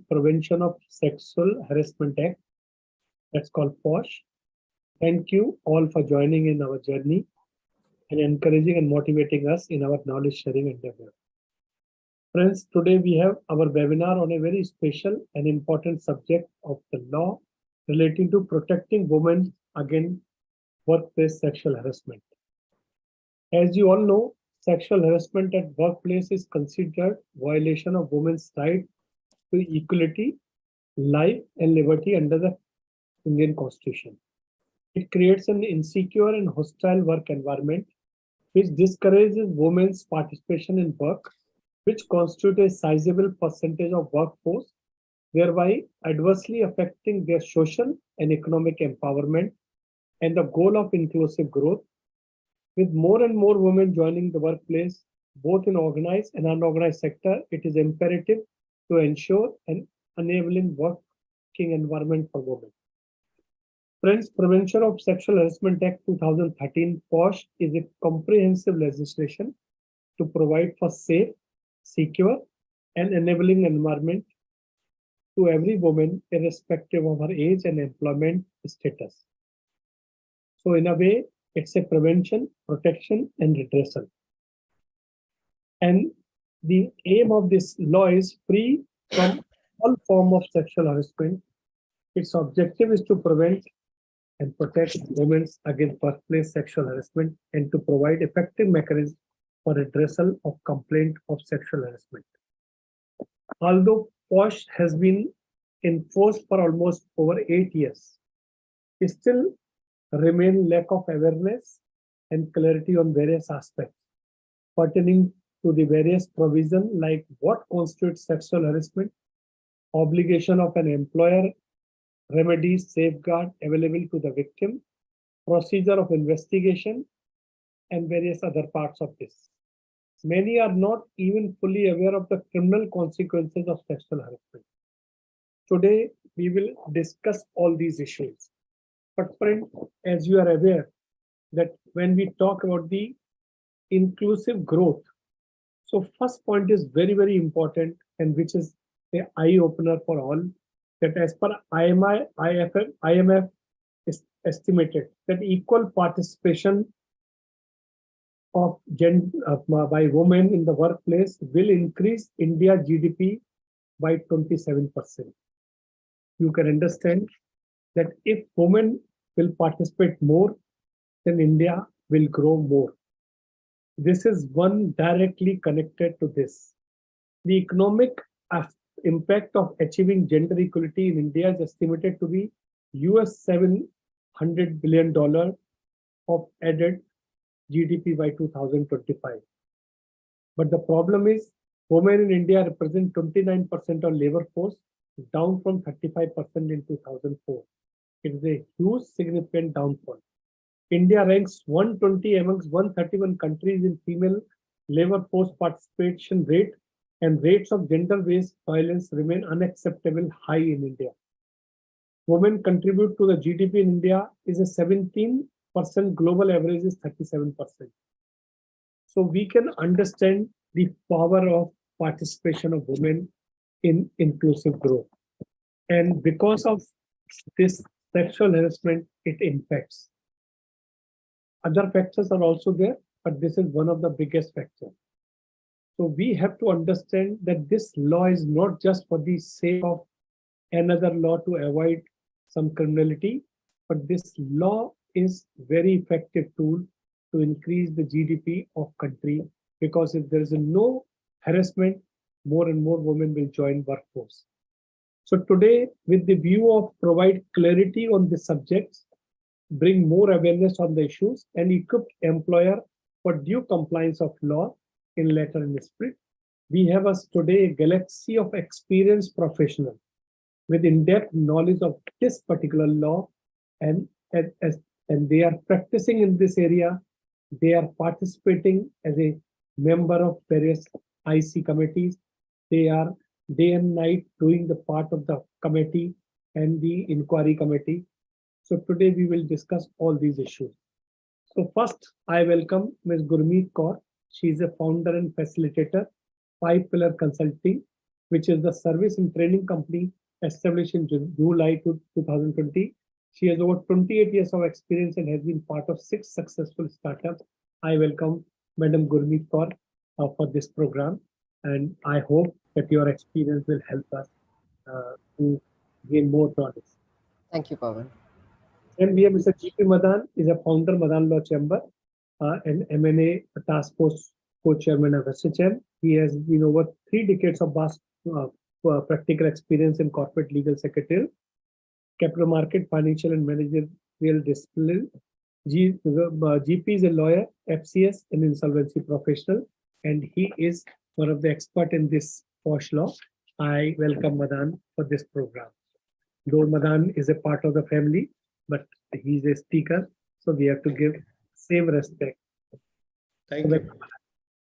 Prevention of Sexual Harassment Act, that's called POSH. Thank you all for joining in our journey and encouraging and motivating us in our knowledge sharing endeavor. Friends, today we have our webinar on a very special and important subject of the law relating to protecting women against workplace sexual harassment. As you all know, sexual harassment at workplace is considered violation of women's right to equality, life and liberty under the Indian Constitution. It creates an insecure and hostile work environment which discourages women's participation in work, which constitute a sizable percentage of workforce, thereby adversely affecting their social and economic empowerment and the goal of inclusive growth. With more and more women joining the workplace, both in organized and unorganized sector, it is imperative to ensure an enabling working environment for women. Friends, Prevention of Sexual Harassment Act 2013 POSH is a comprehensive legislation to provide for safe, secure, and enabling environment to every woman, irrespective of her age and employment status. So in a way, it's a prevention, protection, and redressal. And the aim of this law is free from all form of sexual harassment. Its objective is to prevent and protect women against workplace sexual harassment and to provide effective mechanisms for redressal of complaint of sexual harassment. Although POSH has been enforced for almost over 8 years, it still remains lack of awareness and clarity on various aspects pertaining to the various provisions like what constitutes sexual harassment, obligation of an employer, remedies, safeguard available to the victim, procedure of investigation, and various other parts of this. Many are not even fully aware of the criminal consequences of sexual harassment. Today, we will discuss all these issues. But friend, as you are aware that when we talk about the inclusive growth, so first point is very, very important and which is the eye opener for all, that as per IMF is estimated that equal participation of by women in the workplace will increase India GDP by 27%. You can understand that if women will participate more, then India will grow more. This is one directly connected to this. The economic impact of achieving gender equality in India is estimated to be US $700 billion of added GDP by 2025. But the problem is women in India represent 29% of labor force, down from 35% in 2004. It is a huge significant downfall. India ranks 120 amongst 131 countries in female labor force participation rate, and rates of gender-based violence remain unacceptable high in India. Women contribute to the GDP in India is a 17%, global average is 37%. So we can understand the power of participation of women in inclusive growth. And because of this sexual harassment, it impacts. Other factors are also there, but this is one of the biggest factors. So we have to understand that this law is not just for the sake of another law to avoid some criminality, but this law is very effective tool to increase the GDP of country, because if there is no harassment, more and more women will join workforce. So today, with the view of provide clarity on the subjects, bring more awareness on the issues, and equip employer for due compliance of law in letter and spirit, we have us today a galaxy of experienced professionals with in-depth knowledge of this particular law, and they are practicing in this area. They are participating as a member of various IC committees. They are day and night doing the part of the committee and the inquiry committee. So today we will discuss all these issues. So first, I welcome Ms. Gurmeet Kaur. She is a founder and facilitator, 5 Pillar Consulting, which is the service and training company established in July 2020. She has over 28 years of experience and has been part of 6 successful startups. I welcome Madam Gurmeet Kaur for this program, and I hope that your experience will help us to gain more knowledge. Thank you, Pawan. And we have Mr. G.P. Madan, is a founder, Madan Law Chamber, and M&A Task Force co-chairman of SHM. He has been over 3 decades of vast practical experience in corporate legal secretarial, capital market, financial and managerial discipline. GP is a lawyer, FCS, an insolvency professional, and he is one of the experts in this POSH law. I welcome Madan for this program. Though Madan is a part of the family, but he's a speaker, so we have to give same respect. Thank you.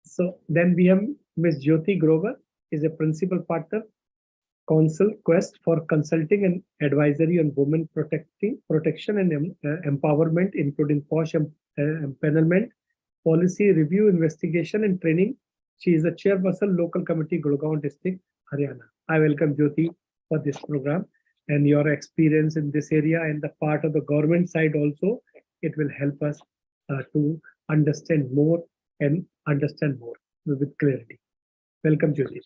So then we have Ms. Jyoti Grover, is a principal partner, Counsel Quest for consulting and advisory on women protection and empowerment, including POSH empanelment, policy review, investigation and training. She is the chairperson, local committee, Gurgaon district, Haryana. I welcome Jyoti for this program, and your experience in this area and the part of the government side also, it will help us to understand more and understand more with clarity. Welcome, Jyoti.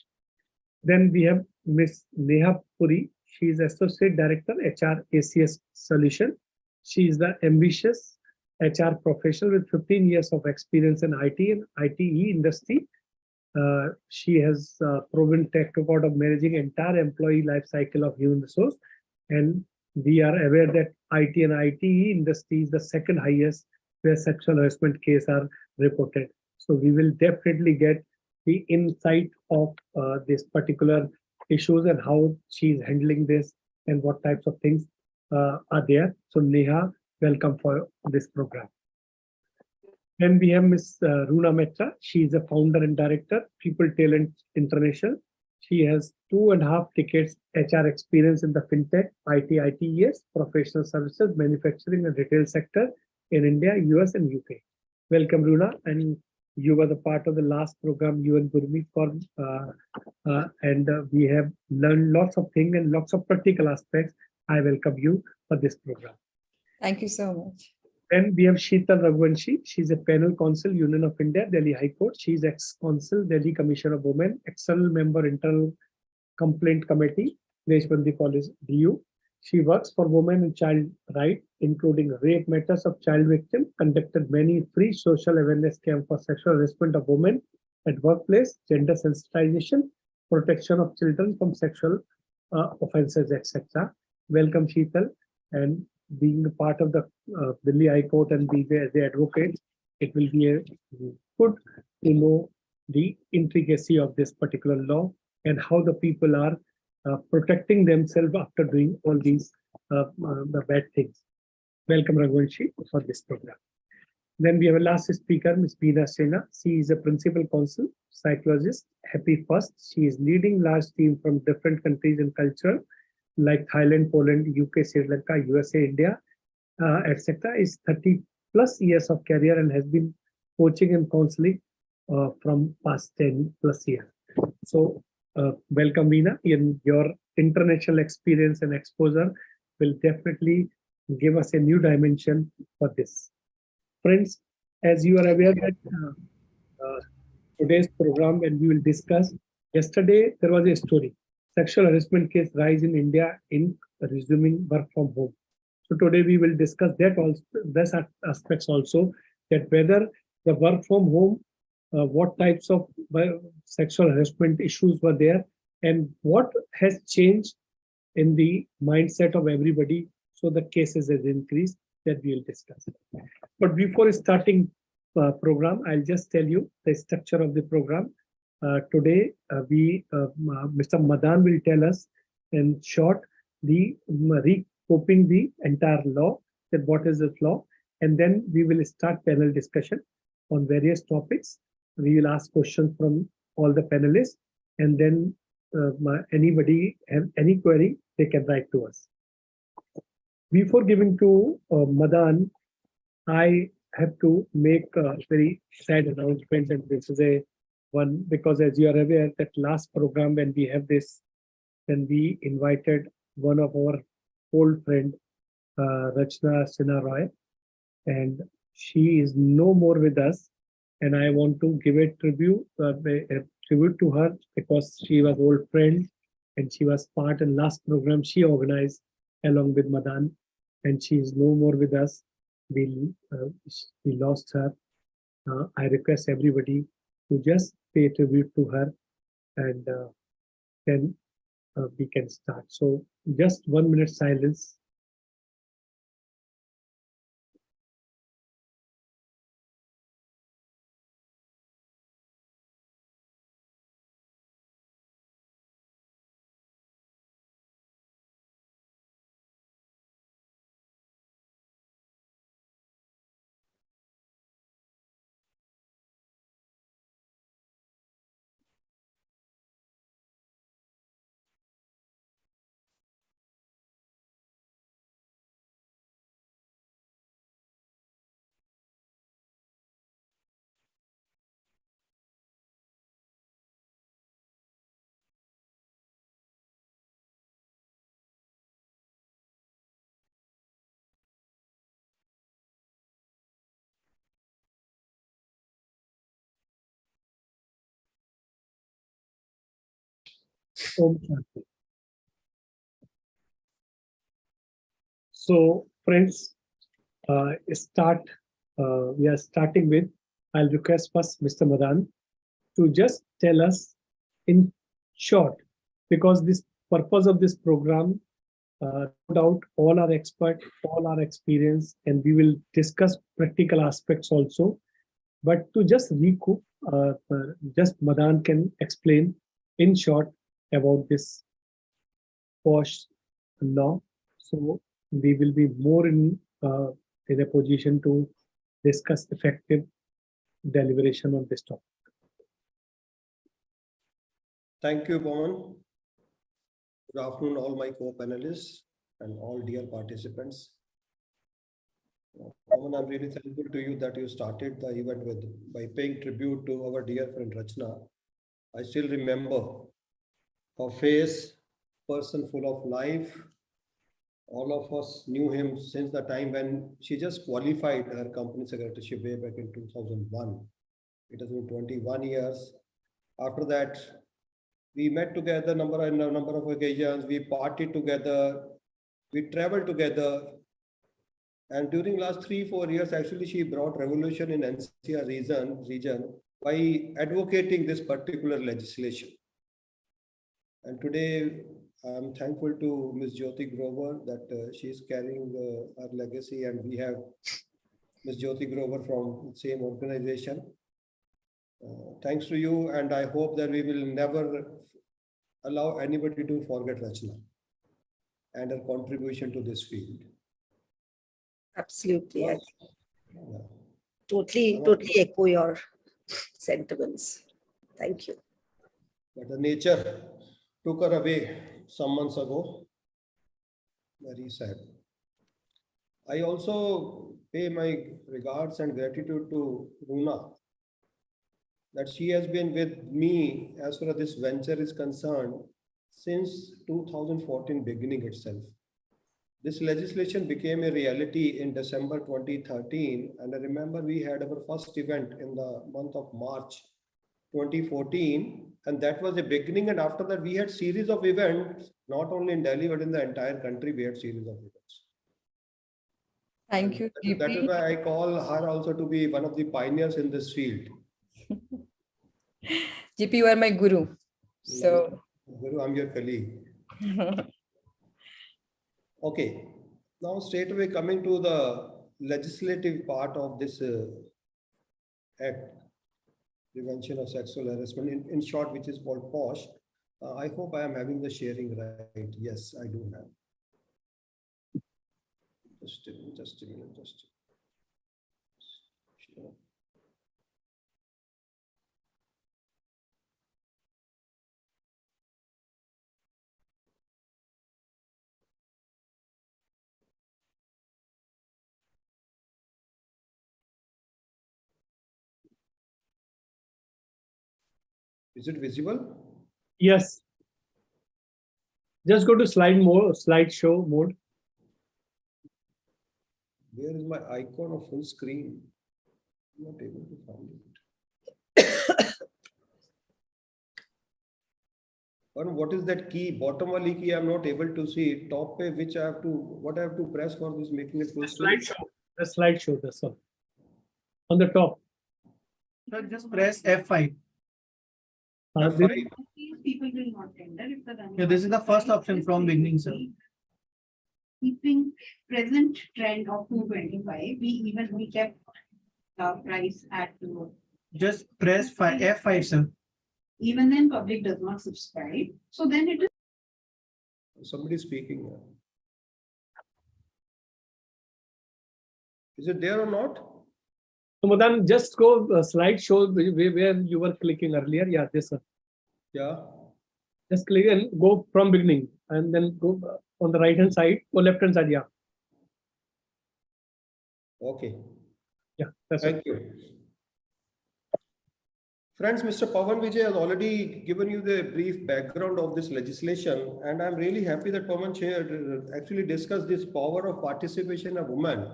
Then we have Ms. Neha Puri. She is Associate Director, HR ACS Solution. She is the ambitious HR professional with 15 years of experience in IT and ITE industry. She has proven track record of managing entire employee life cycle of human resource. And we are aware that IT and ITE industry is the second highest where sexual harassment cases are reported. So we will definitely get the insight of this particular issues and how she is handling this and what types of things are there. So Neha, welcome for this program. Then we have Ms. Runa Mehta. She is a founder and director, People Talent International. She has 2.5 decades HR experience in the fintech, IT, ITES, professional services, manufacturing and retail sector in India, US and UK. Welcome, Runa. And you were the part of the last program, you and Gurmeet Kaur, and we have learned lots of things and lots of practical aspects. I welcome you for this program. Thank you so much. Then we have Sheetal Raghuvanshi. She's a panel counsel, Union of India, Delhi High Court. She's ex-counsel, Delhi Commission of Women, external member, Internal Complaint Committee, Deshbandi Police, DU. She works for women and child rights, including rape matters of child victims, conducted many free social awareness camps for sexual harassment of women at workplace, gender sensitization, protection of children from sexual offenses, etc. Welcome, Sheetal, and being a part of the Delhi High Court and be the advocate, it will be good to know the intricacy of this particular law and how the people are protecting themselves after doing all these the bad things. Welcome, Raghuvanshi, for this program. Then we have a last speaker, Ms. Beena Sena. She is a principal counsel, psychologist, Happy First. She is leading large team from different countries and culture like Thailand, Poland, UK, Sri Lanka, USA, India, etc. Is 30+ years of career and has been coaching and counseling from past 10+ years. So welcome, Veena. In your international experience and exposure will definitely give us a new dimension for this. Friends, as you are aware that today's program, and we will discuss, yesterday there was a story, sexual harassment case rise in India in resuming work from home. So today we will discuss that also, those aspects also, that whether the work from home, what types of sexual harassment issues were there, and what has changed in the mindset of everybody. So the cases has increased, that we will discuss. But before starting program, I'll just tell you the structure of the program. Today, Mr. Madan will tell us in short the recoping the entire law, that what is this law, and then we will start panel discussion on various topics. We will ask questions from all the panelists, and then anybody have any query, they can write to us. Before giving to Madan, I have to make a very sad announcement, and this is a One, because as you are aware, that last program when we have this, then we invited one of our old friend, Rachna Sinha Roy, and she is no more with us. And I want to give a tribute to her because she was old friend and she was part in last program she organized along with Madan, and she is no more with us. We lost her. I request everybody to just pay tribute to her, and then we can start. So just 1 minute silence. Om Shanti. So, friends, we are starting with, I'll request first Mr. Madan to just tell us in short, because this purpose of this program, no doubt all our expert, all our experience, and we will discuss practical aspects also. But to just recoup, just Madan can explain in short about this POSH law. So we will be more in a position to discuss effective deliberation on this topic. Thank you, Pawan. Good afternoon, all my co-panelists and all dear participants. Pawan, I'm really thankful to you that you started the event by paying tribute to our dear friend Rachna. I still remember her face, person full of life. All of us knew him since the time when she just qualified her company secretaryship way back in 2001. It has been 21 years. After that, we met together a number of occasions. We partied together. We traveled together. And during last 3-4 years, actually, she brought revolution in NCR region by advocating this particular legislation. And today, I'm thankful to Ms. Jyoti Grover that she is carrying her legacy, and we have Ms. Jyoti Grover from the same organization. Thanks to you, and I hope that we will never allow anybody to forget Rachna and her contribution to this field. Absolutely. I Yeah. totally echo your sentiments. Thank you. But the nature took her away some months ago. Very sad. I also pay my regards and gratitude to Runa, that she has been with me as far as this venture is concerned since 2014 beginning itself. This legislation became a reality in December 2013, and I remember we had our first event in the month of March 2014, and that was a beginning. And after that, we had series of events, not only in Delhi, but in the entire country, we had series of events. Thank you, That is GP. why I call her also to be one of the pioneers in this field. GP, you are my guru. So, Guru, I'm your colleague. Okay, now straight away coming to the legislative part of this act, Prevention of Sexual Harassment, in short, which is called POSH. I hope I am having the sharing right. Yes, I do have. Just a minute. Sure. Is it visible? Yes. Just go to slideshow mode. Where is my icon of full screen? I'm not able to find it. And what is that key? Bottom wali key, I'm not able to see it. Top page, which I have to, what I have to press for this, making it full screen? The slideshow, that's all. On the top. Sir, just press F5. F5. People will not tender if the Yeah, this is the first option from beginning, sir. Keeping present trend of 225, we kept price at Just press F5, sir. even then public does not subscribe. So then it is Somebody speaking. Is it there or not? So Madan, just go slideshow where you were clicking earlier. Yeah, this one. Yeah. Just click and go from beginning and then go on the right hand side or left hand side. Yeah. Okay. Yeah. That's it. Thank you. Friends, Mr. Pawan Vijay has already given you the brief background of this legislation, and I'm really happy that Pawan actually discussed this power of participation of women.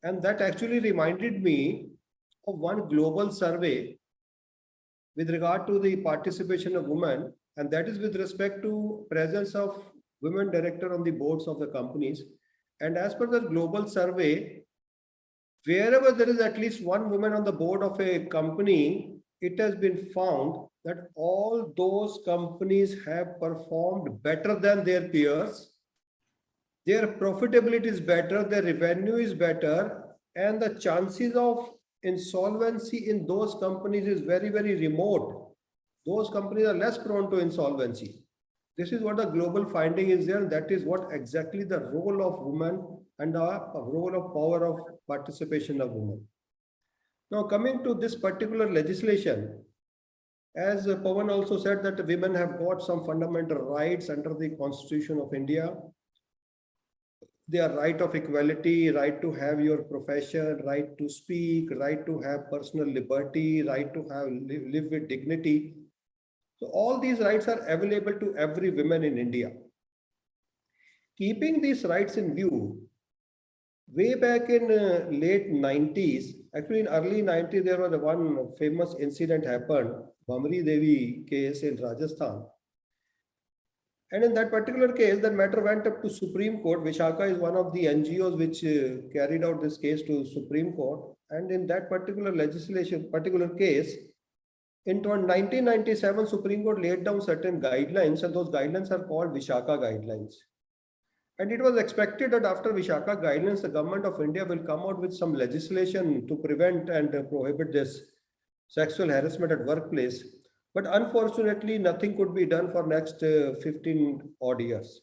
And that actually reminded me of one global survey with regard to the participation of women, and that is with respect to presence of women director on the boards of the companies. And as per the global survey, wherever there is at least one woman on the board of a company, it has been found that all those companies have performed better than their peers. Their profitability is better, their revenue is better, and the chances of insolvency in those companies is very, very remote. Those companies are less prone to insolvency. This is what the global finding is there. That is what exactly the role of women and the role of power of participation of women. Now, coming to this particular legislation, as Pawan also said that women have got some fundamental rights under the Constitution of India. Their right of equality, right to have your profession, right to speak, right to have personal liberty, right to have live with dignity. So all these rights are available to every woman in India. Keeping these rights in view, way back in late 90s, actually in early 90s, there was one famous incident happened, Bamri Devi case in Rajasthan. And in that particular case, that matter went up to Supreme Court. Vishaka is one of the NGOs which carried out this case to Supreme Court. And in that particular particular case, in 1997, Supreme Court laid down certain guidelines, and those guidelines are called Vishaka guidelines. And it was expected that after Vishaka guidelines, the government of India will come out with some legislation to prevent and prohibit this sexual harassment at workplace. But unfortunately, nothing could be done for next 15 odd years.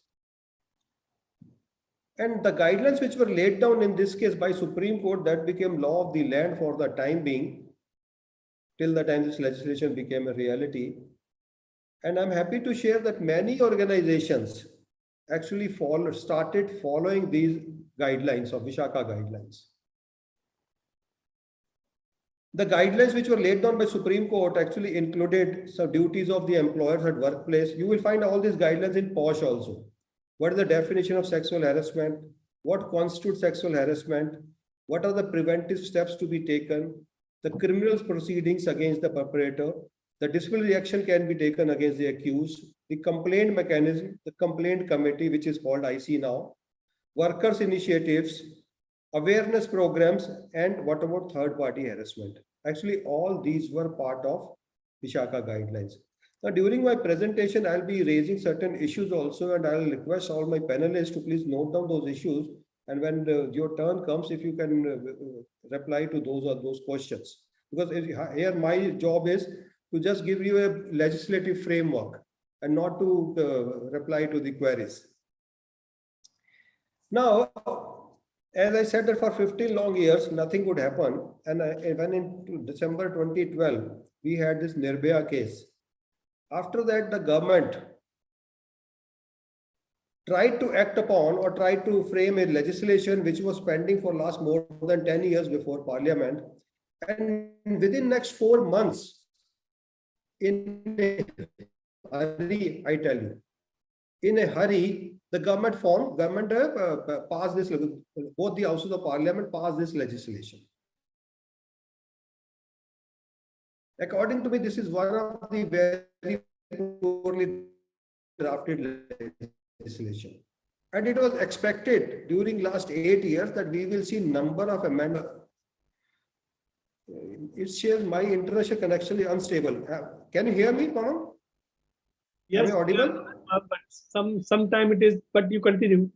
And the guidelines which were laid down in this case by Supreme Court, that became law of the land for the time being, till the time this legislation became a reality. And I'm happy to share that many organizations actually started following these guidelines of Vishaka guidelines. The guidelines which were laid down by Supreme Court actually included some duties of the employers at workplace. You will find all these guidelines in POSH also. What is the definition of sexual harassment? What constitutes sexual harassment? What are the preventive steps to be taken? The criminal proceedings against the perpetrator. The disciplinary action can be taken against the accused. The complaint mechanism, the complaint committee, which is called IC now. Workers' initiatives, awareness programs, and what about third-party harassment? Actually, all these were part of Vishaka guidelines. Now, during my presentation, I'll be raising certain issues also, and I'll request all my panelists to please note down those issues. And when your turn comes, if you can reply to those questions. Because here my job is to just give you a legislative framework and not to reply to the queries. Now, as I said that for 15 long years, nothing would happen. And when in December 2012, we had this Nirbhaya case. After that, the government tried to act upon or tried to frame a legislation which was pending for last more than 10 years before Parliament. And within next 4 months, in a hurry, I tell you, in a hurry, the government passed this, both the houses of parliament passed this legislation. According to me, this is one of the very poorly drafted legislation. And it was expected during last 8 years that we will see number of amendments. It shares my international connection is unstable. Can you hear me, Pawan? Yes, Am I audible? but sometime it is, but you continue.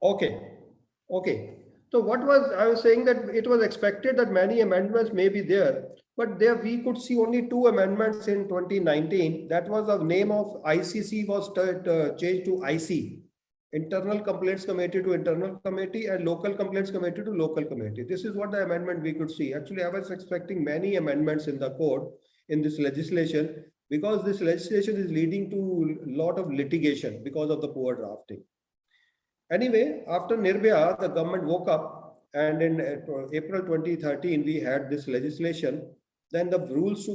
Okay. Okay. So I was saying that it was expected that many amendments may be there, but there we could see only 2 amendments in 2019. That was the name of ICC was changed to IC, Internal Complaints Committee to Internal Committee, and Local Complaints Committee to Local Committee. This is what the amendment we could see. Actually, I was expecting many amendments in the code in this legislation, because this legislation is leading to a lot of litigation because of the poor drafting. Anyway, after Nirbhaya, the government woke up, and in April 2013, we had this legislation. Then the rules were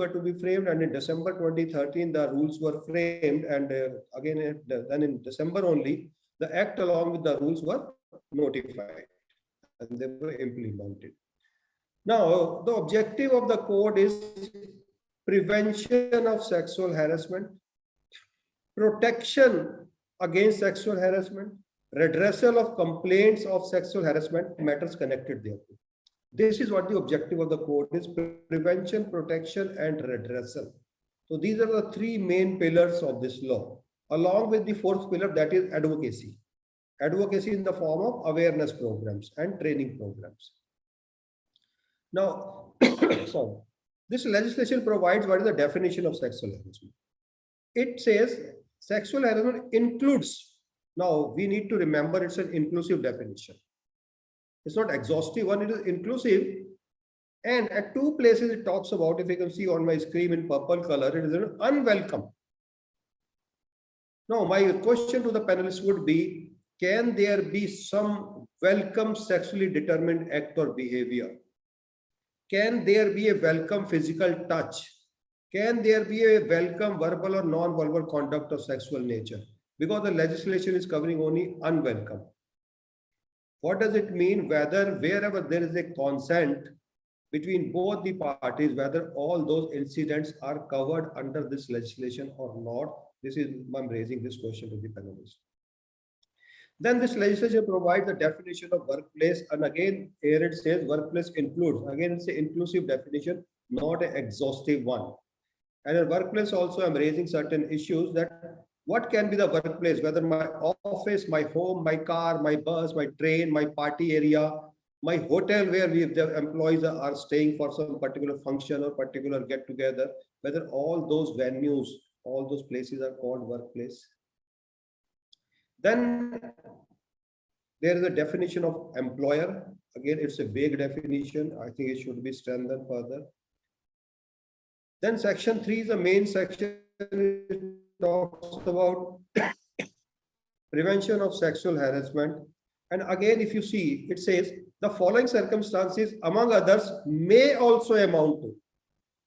to be framed, and in December 2013, the rules were framed, and then in December only, the act along with the rules were notified, and they were implemented. Now, the objective of the code is prevention of sexual harassment, protection against sexual harassment, redressal of complaints of sexual harassment matters connected thereto. This is what the objective of the code is: prevention, protection, and redressal. So these are the 3 main pillars of this law, along with the 4th pillar, that is advocacy. Advocacy in the form of awareness programs and training programs. Now, sorry, this legislation provides what is the definition of sexual harassment. It says sexual harassment includes. Now, we need to remember it's an inclusive definition. It's not exhaustive one, it is inclusive. And at 2 places it talks about, if you can see on my screen in purple color, it is an unwelcome. Now, my question to the panelists would be, can there be some welcome sexually determined act or behavior? Can there be a welcome physical touch? Can there be a welcome verbal or non-verbal conduct of sexual nature? Because the legislation is covering only unwelcome. What does it mean? Wherever there is a consent between both the parties, whether all those incidents are covered under this legislation or not? This is, I'm raising this question to the panelists. Then this legislation provides a definition of workplace, and again here it says workplace includes. Again, it's an inclusive definition, not an exhaustive one. And in workplace also, I'm raising certain issues that what can be the workplace, whether my office, my home, my car, my bus, my train, my party area, my hotel where the employees are staying for some particular function or particular get together, whether all those venues, all those places are called workplace. Then there is a definition of employer. Again, it's a vague definition. I think it should be strengthened further. Then section 3 is the main section. It talks about prevention of sexual harassment. And again, if you see, it says the following circumstances, among others, may also amount to.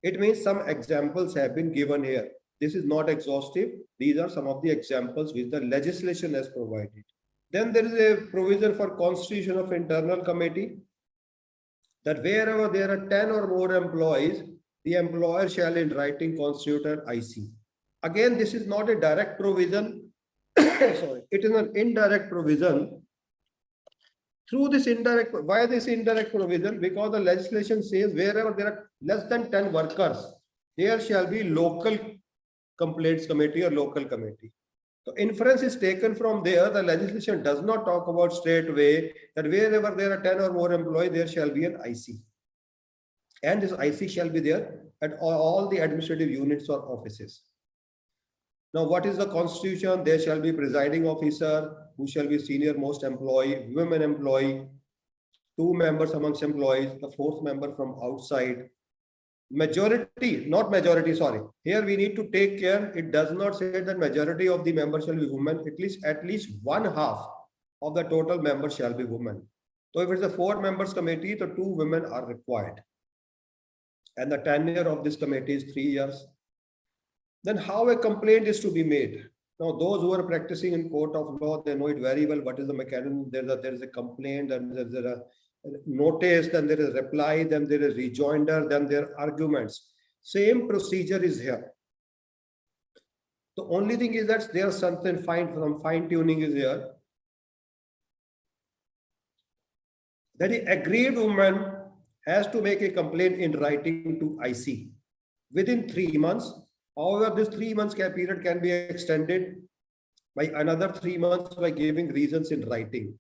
It means some examples have been given here. This is not exhaustive. These are some of the examples which the legislation has provided. Then there is a provision for constitution of internal committee, that wherever there are 10 or more employees, the employer shall in writing constitute an IC. Again, this is not a direct provision. Sorry, it is an indirect provision. Through this indirect, why this indirect provision? Because the legislation says wherever there are less than 10 workers, there shall be local complaints committee or local committee. So inference is taken from there. The legislation does not talk about straight away that wherever there are 10 or more employees, there shall be an IC. And this IC shall be there at all the administrative units or offices. Now, what is the constitution? There shall be presiding officer, who shall be senior most employee, women employee, 2 members amongst employees, the 4th member from outside. Majority, not majority, sorry. Here we need to take care. It does not say that majority of the members shall be women. At least 1/2 of the total members shall be women. So if it's a 4 members committee, the 2 women are required. And the tenure of this committee is 3 years. Then how a complaint is to be made. Now, those who are practicing in court of law, they know it very well. What is the mechanism? There is a complaint, and there is a notice, then there is reply, then there is rejoinder, then there are arguments. Same procedure is here. The only thing is that there's something some fine tuning is here. That the aggrieved woman has to make a complaint in writing to IC within 3 months. However, this 3 months period can be extended by another 3 months by giving reasons in writing.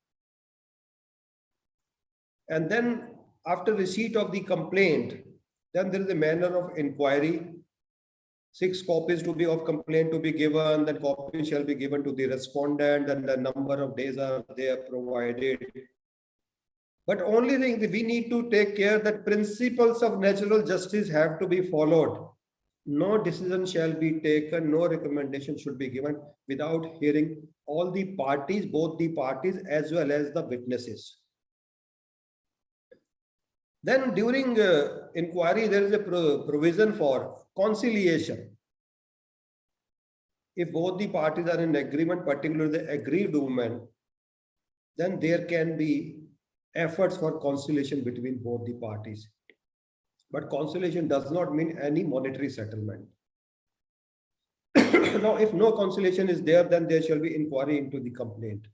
And then after receipt of the complaint, then there is a manner of inquiry. 6 copies to be of complaint to be given, then copies shall be given to the respondent, and the number of days are there provided. But only thing we need to take care that principles of natural justice have to be followed. No decision shall be taken, no recommendation should be given without hearing all the parties, both the parties as well as the witnesses. Then during inquiry, there is a provision for conciliation. If both the parties are in agreement, particularly the aggrieved woman, then there can be efforts for conciliation between both the parties. But conciliation does not mean any monetary settlement. Now, if no conciliation is there, then there shall be inquiry into the complaint.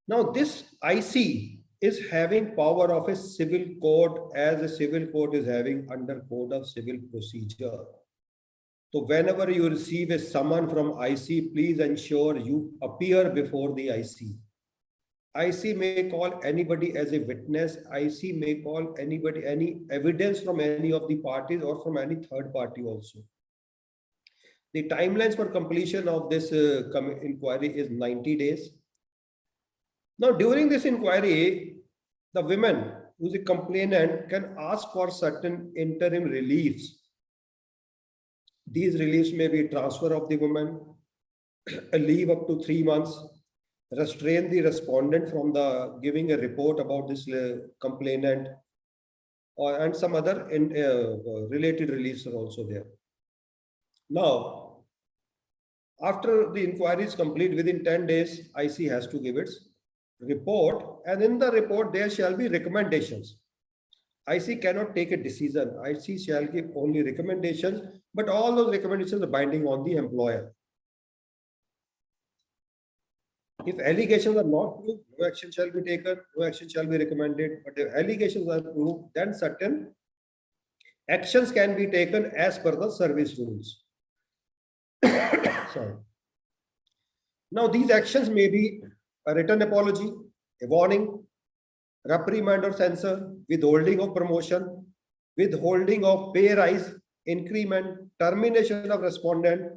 Now, this IC is having power of a civil court, as a civil court is having under Code of Civil Procedure. So whenever you receive a summon from IC, please ensure you appear before the IC. IC may call anybody as a witness. IC may call anybody, any evidence from any of the parties or from any third party also. The timelines for completion of this inquiry is 90 days. Now, during this inquiry, the women who is a complainant can ask for certain interim reliefs. These reliefs may be transfer of the woman, a leave up to 3 months, restrain the respondent from the giving a report about this complainant, and some other related reliefs are also there. Now, after the inquiry is complete, within 10 days, IC has to give its report, and in the report there shall be recommendations. IC cannot take a decision. IC shall give only recommendations, but all those recommendations are binding on the employer. If allegations are not proved, no action shall be taken, no action shall be recommended. But if allegations are proved, then certain actions can be taken as per the service rules. Sorry. Now, these actions may be a written apology, a warning, reprimand or censure, withholding of promotion, withholding of pay rise, increment, termination of respondent,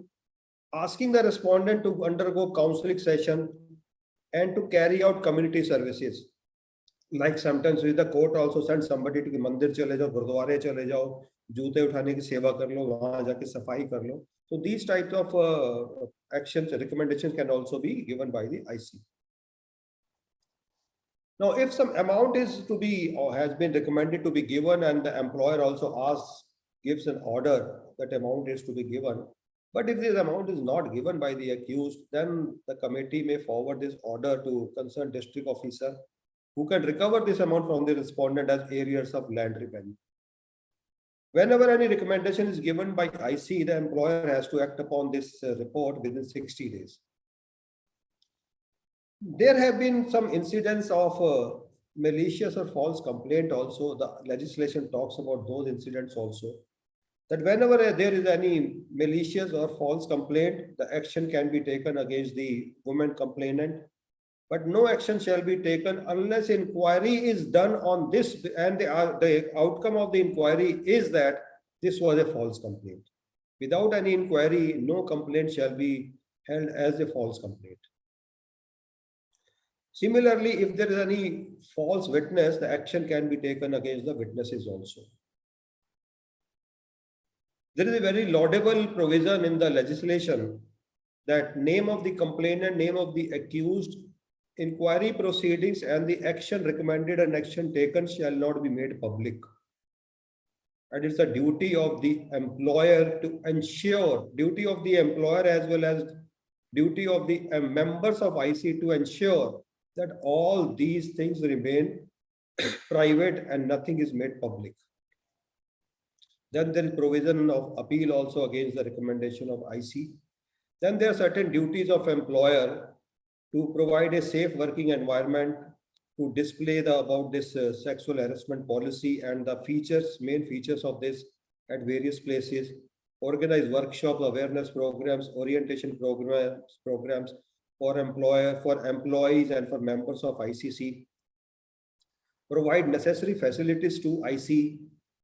asking the respondent to undergo counseling session, and to carry out community services. Like sometimes the court also sends somebody to the mandir chale jao, gurdware chale jao, joote uthane ki seva kar lo, wahan jaake safai kar lo. So these types of actions, recommendations can also be given by the IC. Now, if some amount is to be or has been recommended to be given, and the employer also gives an order that amount is to be given, but if this amount is not given by the accused, then the committee may forward this order to concerned district officer, who can recover this amount from the respondent as arrears of land revenue. Whenever any recommendation is given by IC, the employer has to act upon this report within 60 days. There have been some incidents of malicious or false complaint also. The legislation talks about those incidents also. That whenever there is any malicious or false complaint, the action can be taken against the woman complainant. But no action shall be taken unless inquiry is done on this, and the outcome of the inquiry is that this was a false complaint. Without any inquiry, no complaint shall be held as a false complaint. Similarly, if there is any false witness, the action can be taken against the witnesses also. There is a very laudable provision in the legislation that name of the complainant, name of the accused, inquiry proceedings, and the action recommended and action taken shall not be made public. and it's a duty of the employer to ensure, duty of the employer as well as duty of the members of IC to ensure that all these things remain private and nothing is made public. Then there is provision of appeal also against the recommendation of IC. Then there are certain duties of employer to provide a safe working environment, to display about this sexual harassment policy and the features, main features of this at various places, organize workshops, awareness programs, orientation programs for employees and for members of ICC, provide necessary facilities to IC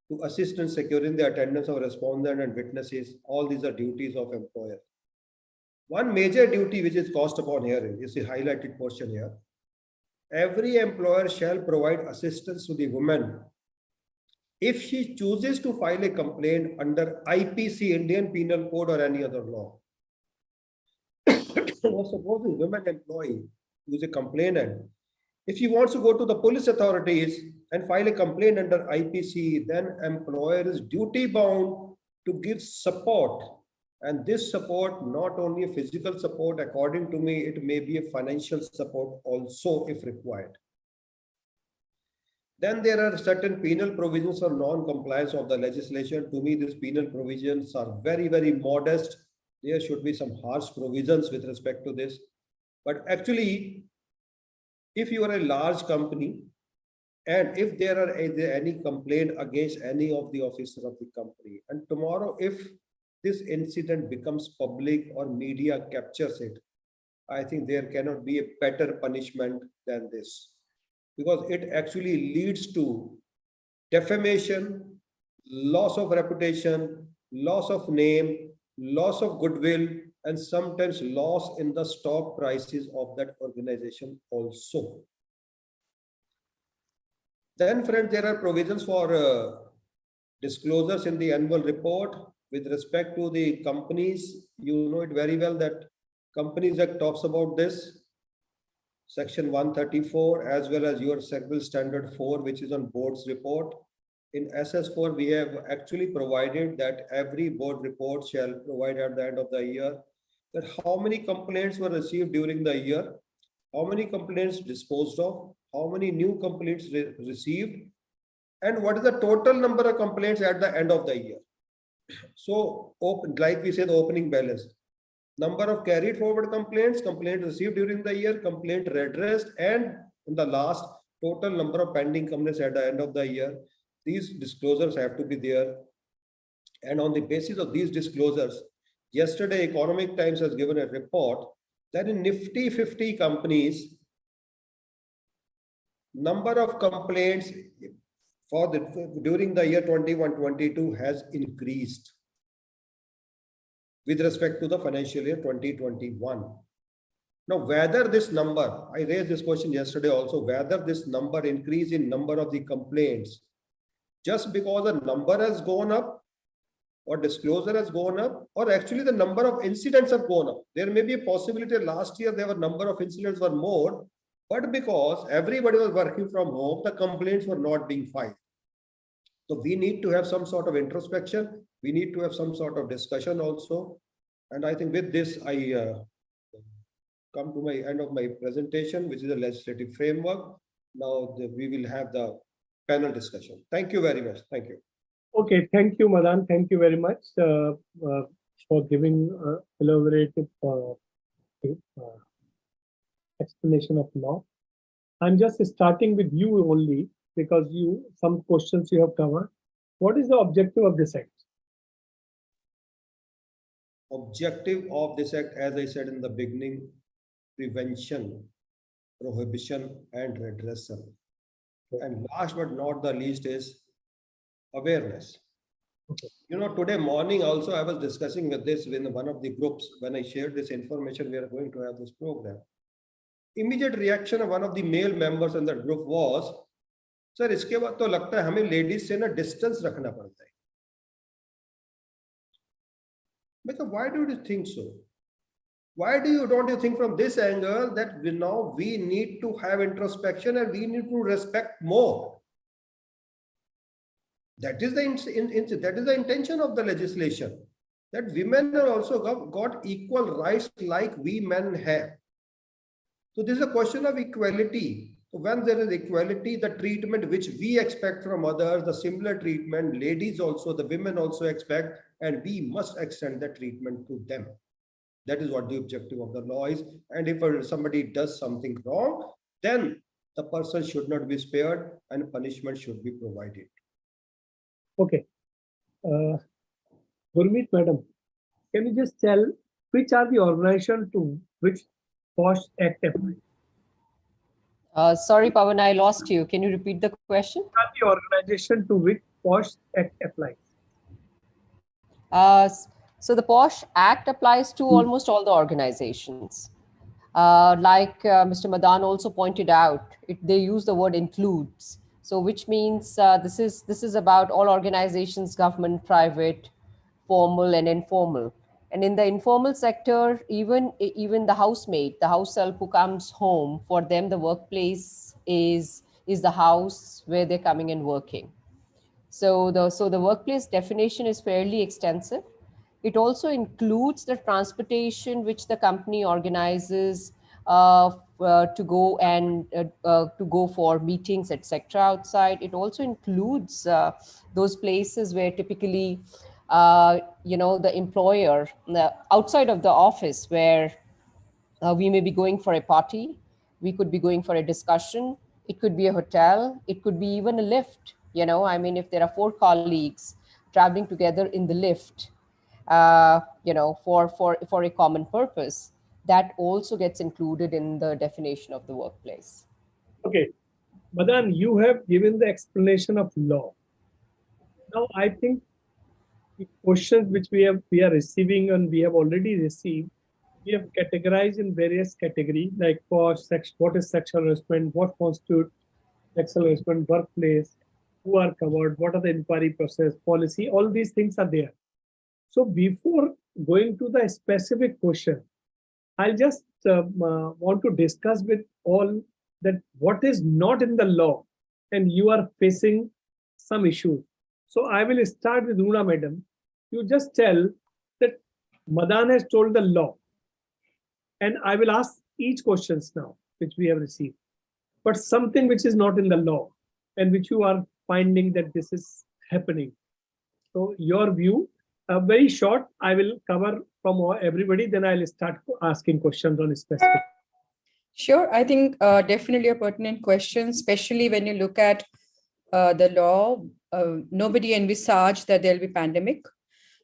to assist in securing the attendance of respondent and witnesses. All these are duties of employer. One major duty which is cast upon here is the highlighted portion here. Every employer shall provide assistance to the woman if she chooses to file a complaint under IPC, Indian Penal Code, or any other law. Now, suppose a woman employee who is a complainant, if he wants to go to the police authorities and file a complaint under IPC, then employer is duty bound to give support. And this support, not only a physical support, according to me, it may be a financial support also if required. Then there are certain penal provisions for non-compliance of the legislation. To me, these penal provisions are very, very modest. There should be some harsh provisions with respect to this. But actually, if you are a large company, and if there are any complaint against any of the officers of the company, and tomorrow if this incident becomes public or media captures it, I think there cannot be a better punishment than this, because it actually leads to defamation, loss of reputation, loss of name, loss of goodwill, and sometimes loss in the stock prices of that organization also. Then, friends, there are provisions for disclosures in the annual report with respect to the companies. You know it very well that Companies Act talks about this, Section 134, as well as your Civil Standard 4, which is on board's report. In SS4, we have actually provided that every board report shall provide at the end of the year that how many complaints were received during the year, how many complaints disposed of, how many new complaints received, and what is the total number of complaints at the end of the year. So, like we said, the opening balance, number of carried forward complaints, complaint received during the year, complaint redressed, and in the last, total number of pending complaints at the end of the year. These disclosures have to be there. And on the basis of these disclosures, yesterday Economic Times has given a report that in Nifty 50 companies, number of complaints during the year 21-22 has increased with respect to the financial year 2021. Now, whether this number, I raised this question yesterday also, whether this number increase in number of the complaints just because the number has gone up or disclosure has gone up, or actually the number of incidents have gone up. There may be a possibility last year there were number of incidents were more, but because everybody was working from home, the complaints were not being filed. So we need to have some sort of introspection. We need to have some sort of discussion also. And I think with this, I come to my end of my presentation, which is a legislative framework. Now we will have the panel discussion. Thank you very much. Thank you. Okay, thank you, Madan. Thank you very much for giving elaborative explanation of law. I'm just starting with you only because some questions you have covered. What is the objective of this act? Objective of this act, as I said in the beginning, prevention, prohibition, and redressal. And last but not the least is awareness. Okay. You know, today morning also I was discussing with this in one of the groups when I shared this information, we are going to have this program. Immediate reaction of one of the male members in that group was, sir, इसके बाद तो लगता है हमें ladies से ना distance रखना पड़ता है. Because why do you think so? Why don't you think from this angle that we need to have introspection and we need to respect more? That is the intention of the legislation, that women are also got equal rights like we men have. So this is a question of equality. So when there is equality, the treatment which we expect from others, the similar treatment, ladies also, the women also expect, and we must extend that treatment to them. That is what the objective of the law is. And if somebody does something wrong, then the person should not be spared and punishment should be provided. Okay. Gurmeet, madam, can you just tell which are the organizations to which POSH Act applies? Sorry, Pawan, I lost you. Can you repeat the question? Which are the organization to which POSH Act applies? So the POSH Act applies to almost all the organizations. Like Mr. Madan also pointed out, they use the word includes. So which means this is about all organizations, government, private, formal and informal. And in the informal sector, even the housemaid, the house help who comes home, for them the workplace is the house where they're coming and working. So the workplace definition is fairly extensive. It also includes the transportation which the company organizes to go and to go for meetings, etc. outside. It also includes those places where typically, the employer outside of the office, where we may be going for a party, we could be going for a discussion, it could be a hotel, it could be even a lift. If there are 4 colleagues traveling together in the lift, for a common purpose, that also gets included in the definition of the workplace. Okay. Madan, you have given the explanation of law. Now, I think the questions which we are receiving and we have already received, we have categorized in various categories like what is sexual harassment, what constitutes sexual harassment, workplace, who are covered, what are the inquiry process, policy, all these things are there. So before going to the specific question, I'll just want to discuss with all that what is not in the law and you are facing some issues. So I will start with Una madam. You just tell that Madan has told the law. And I will ask each questions now, which we have received. But something which is not in the law and which you are finding that this is happening. So your view, very short, I will cover from everybody, then I'll start asking questions on specific. Sure, I think definitely a pertinent question, especially when you look at the law. Nobody envisaged that there'll be pandemic.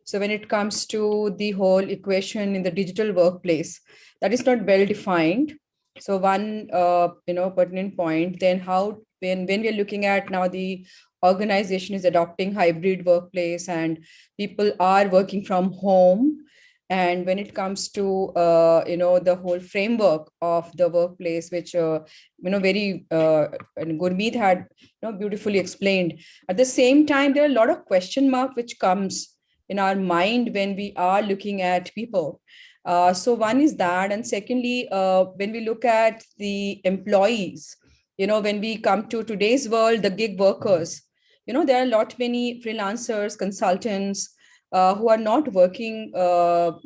So when it comes to the whole equation in the digital workplace, that is not well defined. So one, pertinent point. Then how when we are looking at now the organization is adopting hybrid workplace and people are working from home. And when it comes to the whole framework of the workplace, which very and Gurmeet had beautifully explained. At the same time, there are a lot of question mark which comes in our mind when we are looking at people. So one is that, and secondly, when we look at the employees, when we come to today's world, the gig workers, there are a lot many freelancers, consultants who are not working. We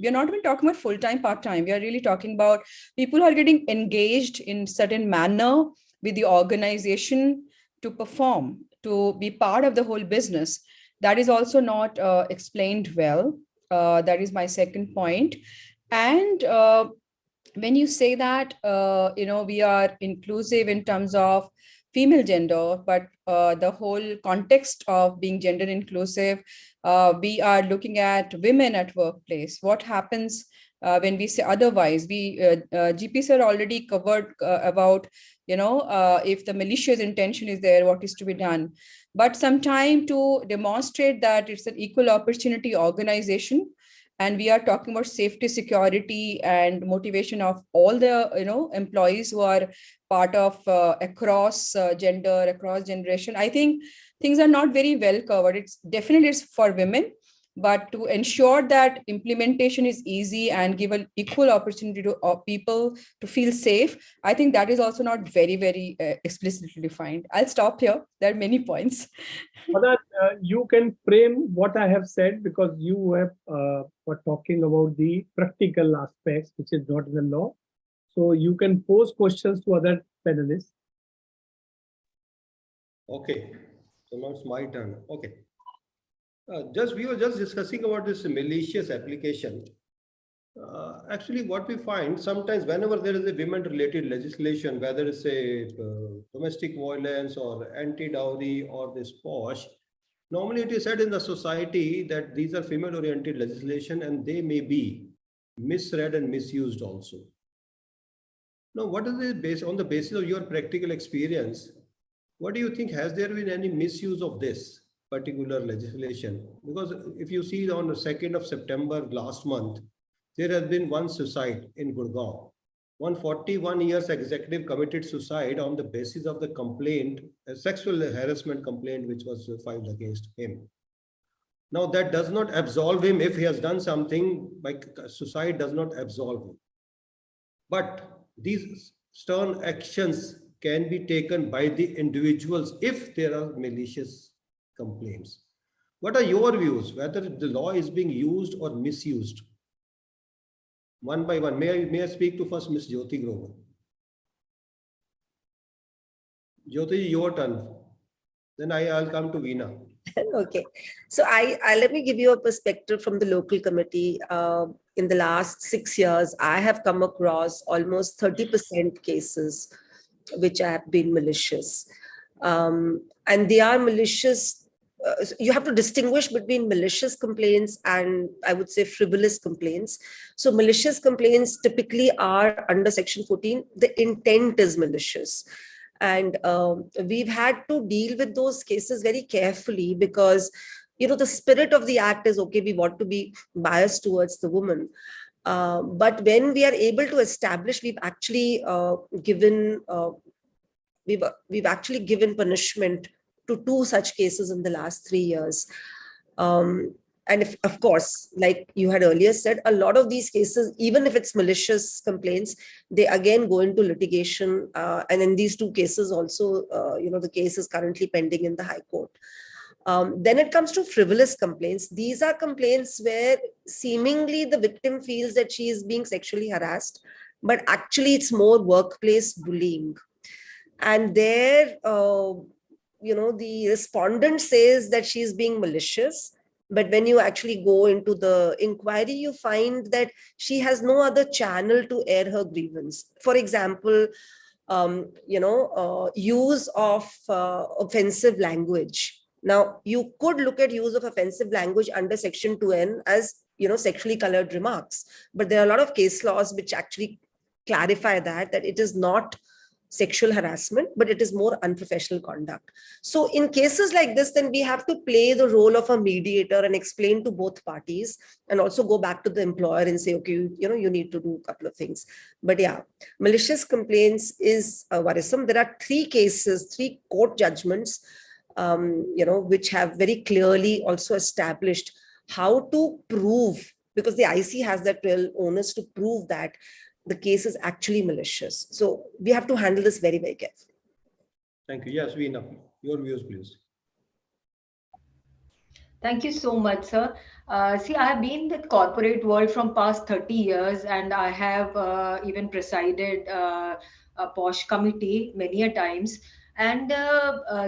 are not even talking about full-time, part-time. We are really talking about people who are getting engaged in certain manner with the organization to perform, to be part of the whole business. That is also not explained well. That is my second point. And when you say that, we are inclusive in terms of female gender, but the whole context of being gender inclusive, we are looking at women at workplace. What happens when we say otherwise? GP sir already covered about, if the malicious intention is there, what is to be done. But sometime to demonstrate that it's an equal opportunity organization, and we are talking about safety, security, and motivation of all the employees who are part of across gender, across generation. I think things are not very well covered. It's definitely for women, But to ensure that implementation is easy and give an equal opportunity to people to feel safe, I think that is also not very, very explicitly defined. I'll stop here. There are many points. Madan, you can frame what I have said because you have were talking about the practical aspects, which is not in the law. So you can pose questions to other panelists. Okay, so now it's my turn. Okay. We were just discussing about this malicious application. Actually, what we find sometimes whenever there is a women-related legislation, whether it's a domestic violence or anti-dowry or this POSH, normally it is said in the society that these are female-oriented legislation and they may be misread and misused also. Now, what is the base on the basis of your practical experience? What do you think? Has there been any misuse of this particular legislation? Because if you see on the 2nd of September last month, there has been one suicide in Gurgaon. One 41 years executive committed suicide on the basis of the complaint, a sexual harassment complaint, which was filed against him. Now that does not absolve him if he has done something, like suicide does not absolve him. But these stern actions can be taken by the individuals if there are malicious complaints. What are your views, whether the law is being used or misused? One by one, may I speak to first Ms. Jyoti Grover? Jyoti, your turn. Then I'll come to Veena. Okay, so I let me give you a perspective from the local committee. In the last 6 years, I have come across almost 30% cases which have been malicious, and they are malicious. You have to distinguish between malicious complaints and, I would say, frivolous complaints. So malicious complaints typically are under Section 14. The intent is malicious. And we've had to deal with those cases very carefully because, the spirit of the act is, okay, we want to be biased towards the woman. But when we are able to establish, we've actually given punishment to 2 such cases in the last 3 years. And if, of course, like you had earlier said, a lot of these cases, even if it's malicious complaints, they again go into litigation. And in these 2 cases also, the case is currently pending in the High Court. Then it comes to frivolous complaints. These are complaints where seemingly the victim feels that she is being sexually harassed, but actually it's more workplace bullying. And there, the respondent says that she is being malicious. But when you actually go into the inquiry, you find that she has no other channel to air her grievance. For example, use of offensive language. Now, you could look at use of offensive language under Section 2N as, sexually colored remarks. But there are a lot of case laws which actually clarify that it is not sexual harassment, but it is more unprofessional conduct. So in cases like this, then we have to play the role of a mediator and explain to both parties, and also go back to the employer and say, okay, you need to do a couple of things. But yeah, malicious complaints is worrisome. There are 3 cases, 3 court judgments, which have very clearly also established how to prove, because the IC has that real onus to prove that the case is actually malicious. So we have to handle this very, very carefully. Thank you. Yes, Veena, your views, please. Thank you so much, sir. See, I have been in the corporate world from past 30 years, and I have even presided a POSH committee many a times. And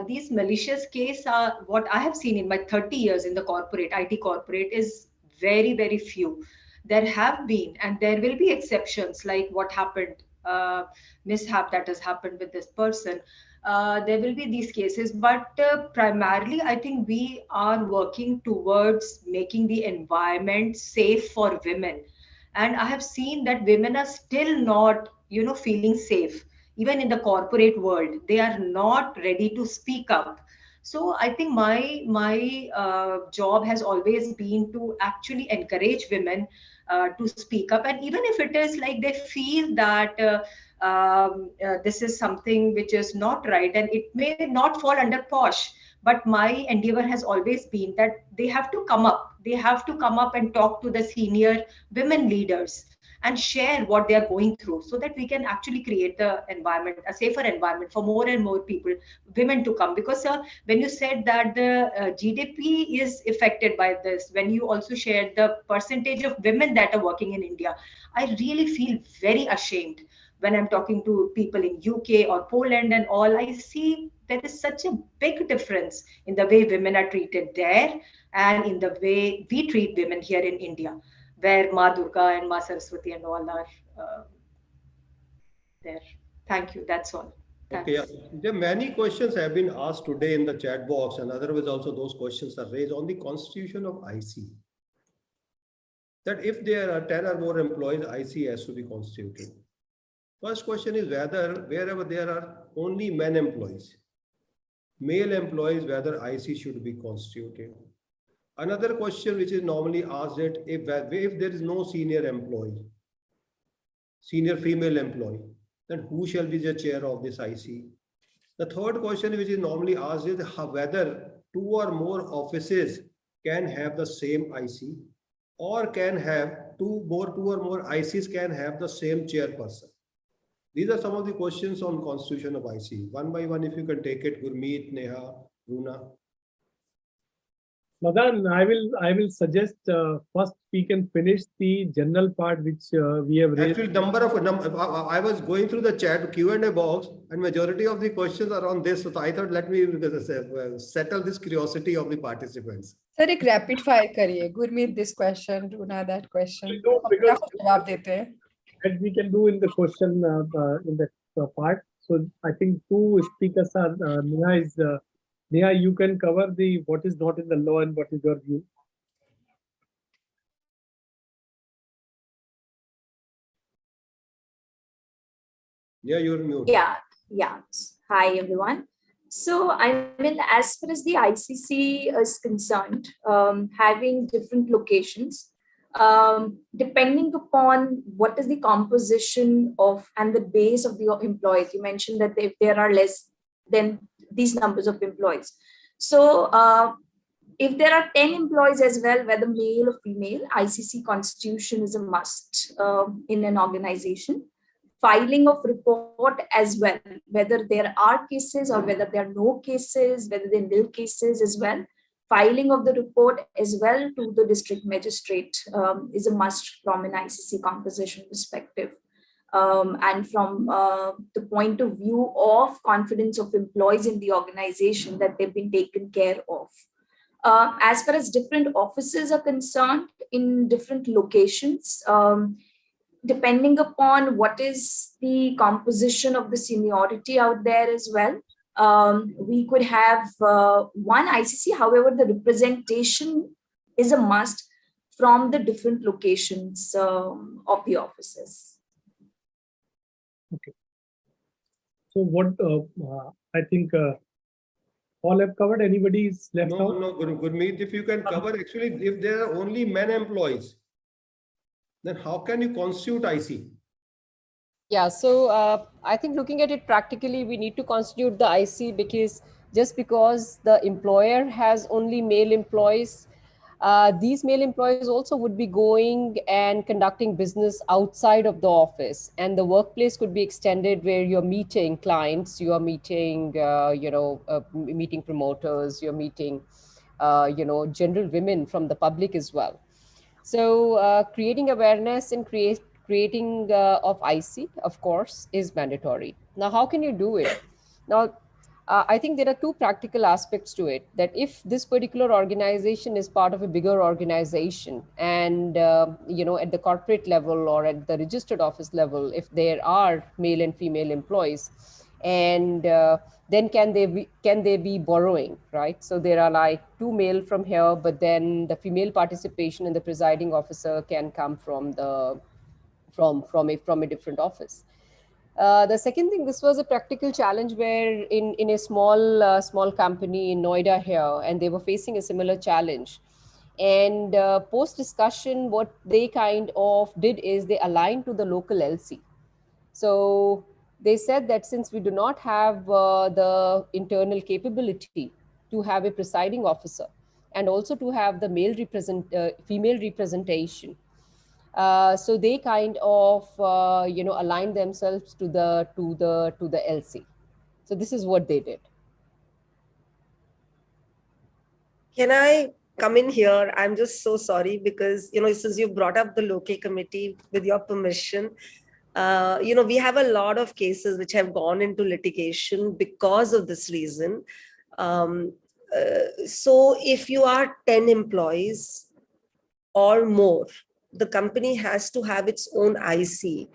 these malicious case are what I have seen in my 30 years in the IT corporate is very, very few. There have been, and there will be exceptions, like what happened, mishap that has happened with this person. There will be these cases, but primarily, I think we are working towards making the environment safe for women. And I have seen that women are still not, feeling safe. Even in the corporate world, they are not ready to speak up. So I think my job has always been to actually encourage women to speak up, and even if it is like they feel that this is something which is not right, and it may not fall under POSH, but my endeavor has always been that they have to come up. They have to come up and talk to the senior women leaders and share what they are going through, so that we can actually create the environment, a safer environment for more and more people, women to come. Because when you said that the GDP is affected by this, when you also shared the percentage of women that are working in India, I really feel very ashamed when I'm talking to people in UK or Poland and all. I see there is such a big difference in the way women are treated there and in the way we treat women here in India, where Ma Durga and Ma Saraswati and all are there. Thank you. That's all. Okay, yeah. Thanks. There are many questions have been asked today in the chat box, and otherwise also those questions are raised on the constitution of IC. That if there are 10 or more employees, IC has to be constituted. First question is whether wherever there are only men employees, male employees, whether IC should be constituted. Another question which is normally asked that if there is no senior employee, senior female employee, then who shall be the chair of this IC? The third question which is normally asked is whether two or more offices can have the same IC, or can have two or more ICs can have the same chairperson. These are some of the questions on constitution of IC. One by one, if you can take it, Gurmeet, Neha, Runa. Madan, I will suggest first we can finish the general part which we have raised. Actually, I was going through the chat Q&A box, and majority of the questions are on this. So I thought let me settle this curiosity of the participants. Sir, एक rapid fire करिए. Gurmeet this question, Runa that question. We do, because जवाब देते हैं. that we can do in the question in the part. So I think two speakers are Neha is Neha, you can cover the what is not in the law and what is your view. Yeah, you're mute. Yeah. Hi, everyone. So, I mean, as far as the ICC is concerned, having different locations, depending upon what is the composition of and the base of the employees. You mentioned that if there are less than these numbers of employees. So, if there are 10 employees as well, whether male or female, ICC constitution is a must in an organization. Filing of report as well, whether there are cases or whether there are no cases, whether there are nil cases as well. Filing of the report as well to the district magistrate is a must from an ICC composition perspective. And from the point of view of confidence of employees in the organization, that they've been taken care of. As far as different offices are concerned in different locations, depending upon what is the composition of the seniority out there as well, we could have one ICC. However, the representation is a must from the different locations of the offices. Okay. So what I think all have covered. Anybody is left out? No, Gurmeet, if you can cover, actually, if there are only men employees, then how can you constitute IC? Yeah, so I think looking at it practically, we need to constitute the IC just because the employer has only male employees, these male employees also would be going and conducting business outside of the office, and the workplace could be extended where you're meeting clients, you are meeting, meeting promoters, you're meeting, general women from the public as well. So creating awareness and creating of IC, of course, is mandatory. Now, how can you do it? Now, I think there are two practical aspects to it, that if this particular organization is part of a bigger organization and, at the corporate level or at the registered office level, if there are male and female employees, and then can they be borrowing, right? So there are like two male from here, but then the female participation in the presiding officer can come from a different office. The second thing, this was a practical challenge where in a small company in Noida here, and they were facing a similar challenge. And post discussion, what they kind of did is they aligned to the local LC. So they said that since we do not have the internal capability to have a presiding officer, and also to have the female representation. So they kind of align themselves to the LC. So this is what they did. Can I come in here? I'm just so sorry because, since you brought up the local committee, with your permission, we have a lot of cases which have gone into litigation because of this reason. So if you are 10 employees or more, the company has to have its own IC.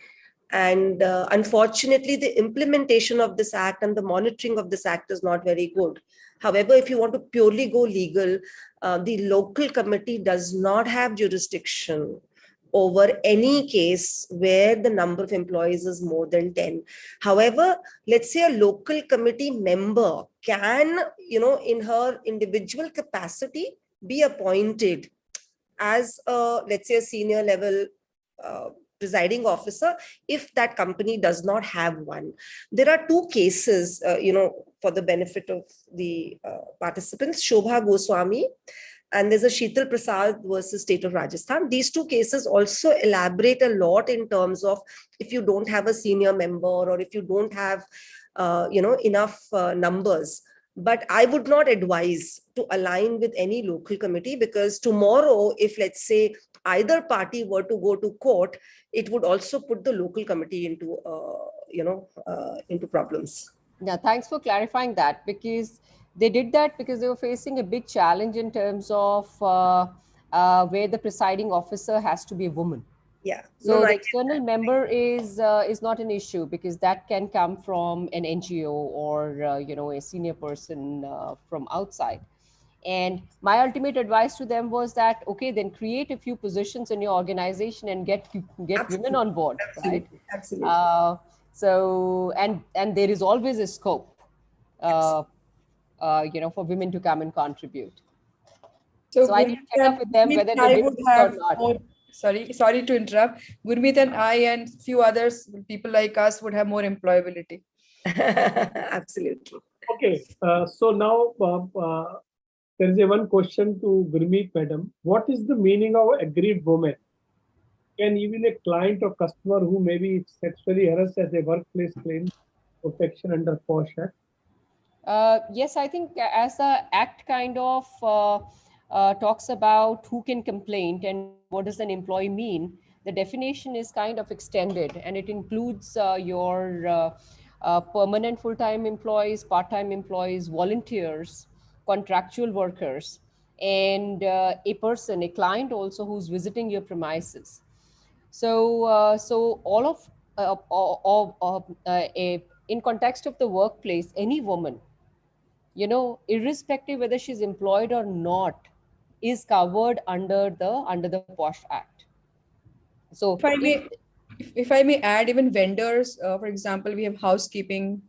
And unfortunately, the implementation of this act and the monitoring of this act is not very good. However, if you want to purely go legal, the local committee does not have jurisdiction over any case where the number of employees is more than 10. However, let's say a local committee member can, in her individual capacity, be appointed as let's say a senior level presiding officer if that company does not have one. There are two cases, for the benefit of the participants, Shobha Goswami, and there's a Sheetal Prasad versus State of Rajasthan. These two cases also elaborate a lot in terms of if you don't have a senior member or if you don't have, enough numbers. But I would not advise to align with any local committee, because tomorrow, if let's say either party were to go to court, it would also put the local committee into, into problems. Yeah, thanks for clarifying that, because they did that because they were facing a big challenge in terms of where the presiding officer has to be a woman. Yeah. So the external member is not an issue, because that can come from an NGO or a senior person from outside. And my ultimate advice to them was that, okay, then create a few positions in your organization and get women on board, Absolutely. right? Absolutely. So and there is always a scope, for women to come and contribute. So I didn't check up with them whether they did this or not. More, sorry to interrupt. Gurmeet and I and few others, people like us, would have more employability. Absolutely. Okay, so now there is one question to Gurmeet madam. What is the meaning of aggrieved woman? Can even a client or customer who may be sexually harassed as a workplace claim protection under POSH Act? Yes, I think as the Act kind of talks about who can complain and what does an employee mean, the definition is kind of extended, and it includes your permanent full-time employees, part-time employees, volunteers, contractual workers, and a client also, who's visiting your premises. So all of in context of the workplace, any woman, irrespective whether she's employed or not, is covered under the POSH Act. So if I may add, even vendors, for example, we have housekeeping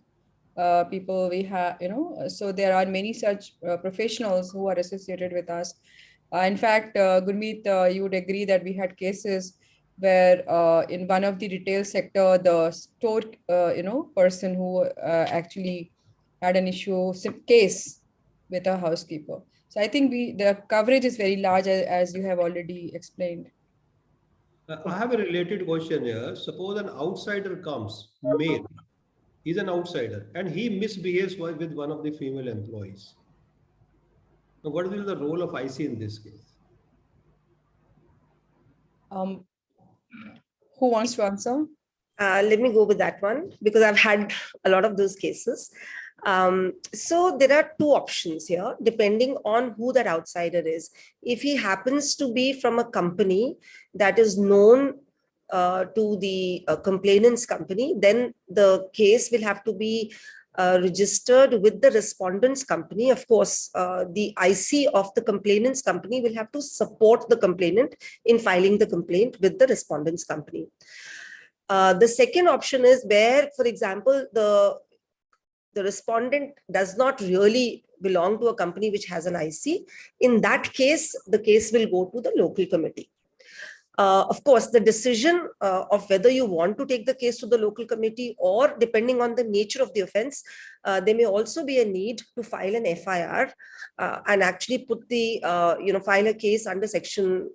people, we have, so there are many such professionals who are associated with us. In fact, Gurmeet, you would agree that we had cases where in one of the retail sector, the store, person who actually had an case with a housekeeper. So I think the coverage is very large, as you have already explained. I have a related question here. Suppose an outsider comes, male, he's an outsider, and he misbehaves with one of the female employees. Now, what will be the role of IC in this case? Who wants to answer? Let me go with that one, because I've had a lot of those cases. So there are two options here, depending on who that outsider is. If he happens to be from a company that is known to the complainant's company, then the case will have to be registered with the respondent's company. Of course, the IC of the complainant's company will have to support the complainant in filing the complaint with the respondent's company. The second option is where, for example, the respondent does not really belong to a company which has an IC. In that case, the case will go to the local committee. Of course, the decision of whether you want to take the case to the local committee, or depending on the nature of the offense, there may also be a need to file an FIR and actually put the, file a case under section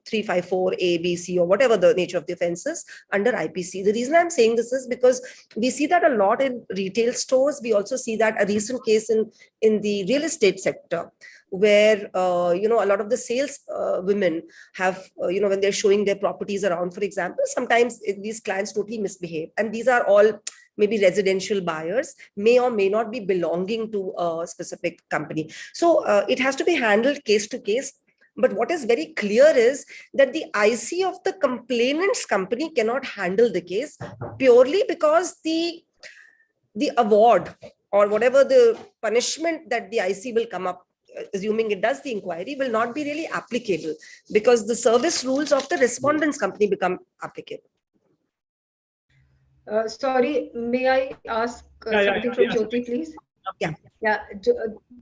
354 A, B, C, or whatever the nature of the offense is under IPC. The reason I'm saying this is because we see that a lot in retail stores. We also see that a recent case in the real estate sector, where a lot of the sales women have when they're showing their properties around, for example, sometimes these clients totally misbehave, and these are all maybe residential buyers, may or may not be belonging to a specific company. So it has to be handled case to case. But what is very clear is that the IC of the complainant's company cannot handle the case, purely because the award or whatever the punishment that the IC will come up, assuming it does the inquiry, will not be really applicable, because the service rules of the respondent's company become applicable. Sorry, may I ask something from Jyoti, please? Yeah. Yeah,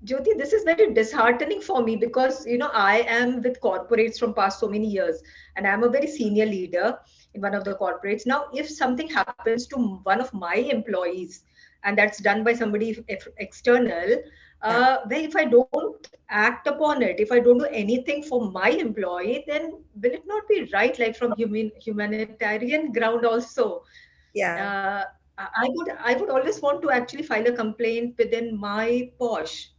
Jyoti, this is very disheartening for me, because I am with corporates from past so many years, and I'm a very senior leader in one of the corporates. Now, if something happens to one of my employees, and that's done by somebody external, well, if I don't act upon it, if I don't do anything for my employee, then will it not be right, like from humanitarian ground also? Yeah. I would always want to actually file a complaint within my POSH,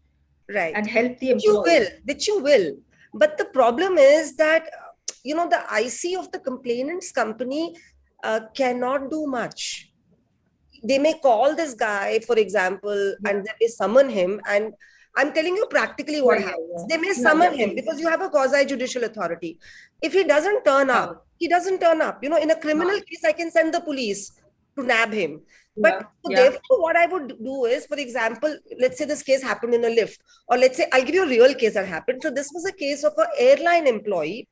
right, and help the employee. Which you will. But the problem is that, the IC of the complainant's company cannot do much. They may call this guy, for example, and then they summon him. And I'm telling you practically what happens. They may summon him because you have a quasi-judicial authority. If he doesn't turn up, he doesn't turn up. In a criminal case, I can send the police to nab him. But therefore, what I would do is, for example, let's say this case happened in a lift, or let's say, I'll give you a real case that happened. So this was a case of an airline employee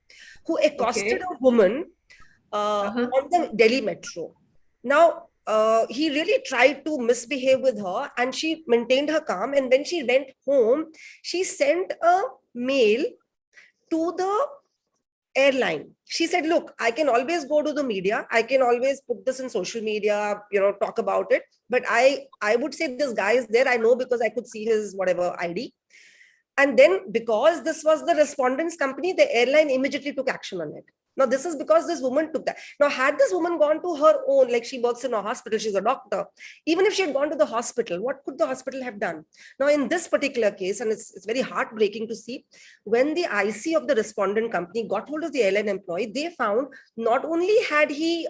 who accosted a woman on the Delhi metro. Now, he really tried to misbehave with her, and she maintained her calm. And when she went home, she sent a mail to the airline. She said, look, I can always go to the media. I can always put this in social media, talk about it. But I would say this guy is there. I know because I could see his whatever ID. And then because this was the respondent's company, the airline immediately took action on it. Now, this is because this woman took that. Now, had this woman gone to her own, like she works in a hospital, she's a doctor, even if she had gone to the hospital, what could the hospital have done? Now, in this particular case, and it's very heartbreaking to see, when the IC of the respondent company got hold of the airline employee, they found not only had he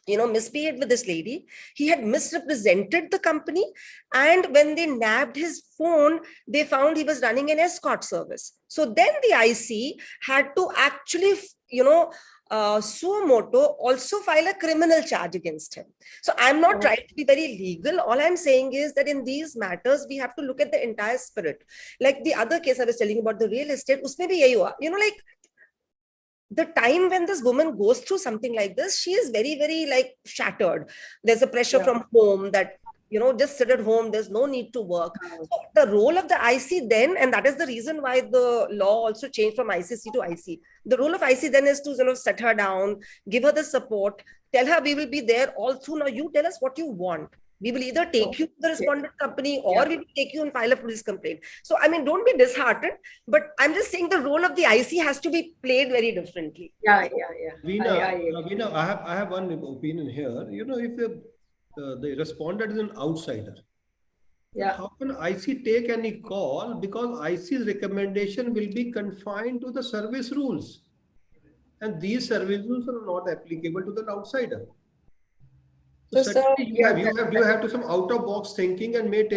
misbehaved with this lady, he had misrepresented the company. And when they nabbed his phone, they found he was running an escort service. So then the IC had to actually, suo moto, also file a criminal charge against him. So I'm not trying to be very legal. All I'm saying is that in these matters, we have to look at the entire spirit. Like the other case I was telling you about, the real estate, usme bhi yahi hua. Like, the time when this woman goes through something like this, she is very, very shattered. There's a pressure from home that, just sit at home. There's no need to work. So the role of the IC then, and that is the reason why the law also changed from ICC to IC. The role of IC then is to set her down, give her the support, tell her we will be there all through. Now you tell us what you want. We will either take you to the respondent company, or we will take you and file a police complaint. So, don't be disheartened, but I'm just saying the role of the IC has to be played very differently. Veena, I have one opinion here. If the respondent is an outsider, how can IC take any call? Because IC's recommendation will be confined to the service rules. And these service rules are not applicable to the outsider. So you have to some out-of-box thinking, and may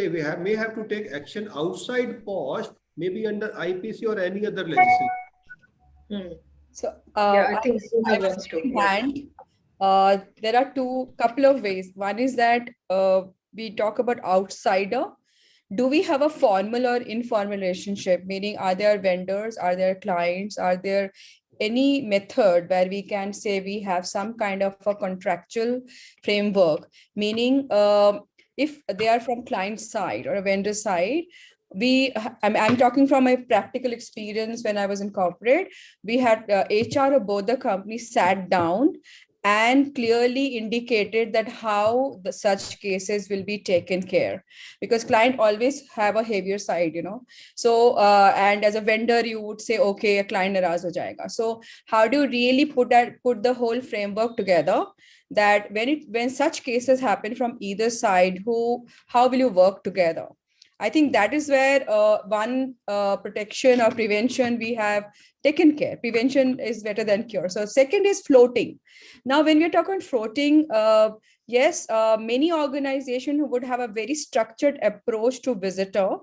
have to take action outside POSH, maybe under IPC or any other legislation. So I think there are couple of ways. One is that we talk about outsider. Do we have a formal or informal relationship? Meaning, are there vendors? Are there clients? Are there any method where we can say we have some kind of a contractual framework? Meaning, if they are from client side or a vendor side, I'm talking from my practical experience when I was in corporate. We had HR of both the companies sat down and clearly indicated that how such cases will be taken care, because client always have a heavier side, so and as a vendor you would say, okay, a client naraz ho jayega. So how do you really put the whole framework together, that when such cases happen from either side, how will you work together? I think that is where one protection or prevention we have taken care. Prevention is better than cure. So second is floating. Now, when we're talking floating, yes, many organizations would have a very structured approach to visitor,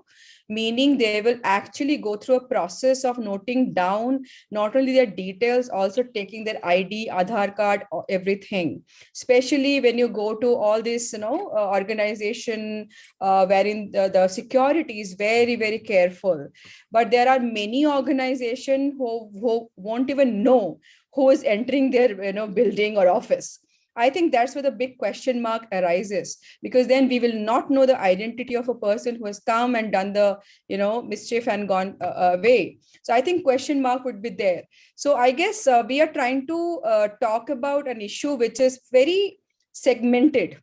meaning they will actually go through a process of noting down not only their details, also taking their ID, Aadhaar card, everything. Especially when you go to all this, organization wherein the security is very, very careful. But there are many organizations who won't even know who is entering their building or office. I think that's where the big question mark arises, because then we will not know the identity of a person who has come and done the mischief and gone away. So I think question mark would be there. So I guess we are trying to talk about an issue which is very segmented.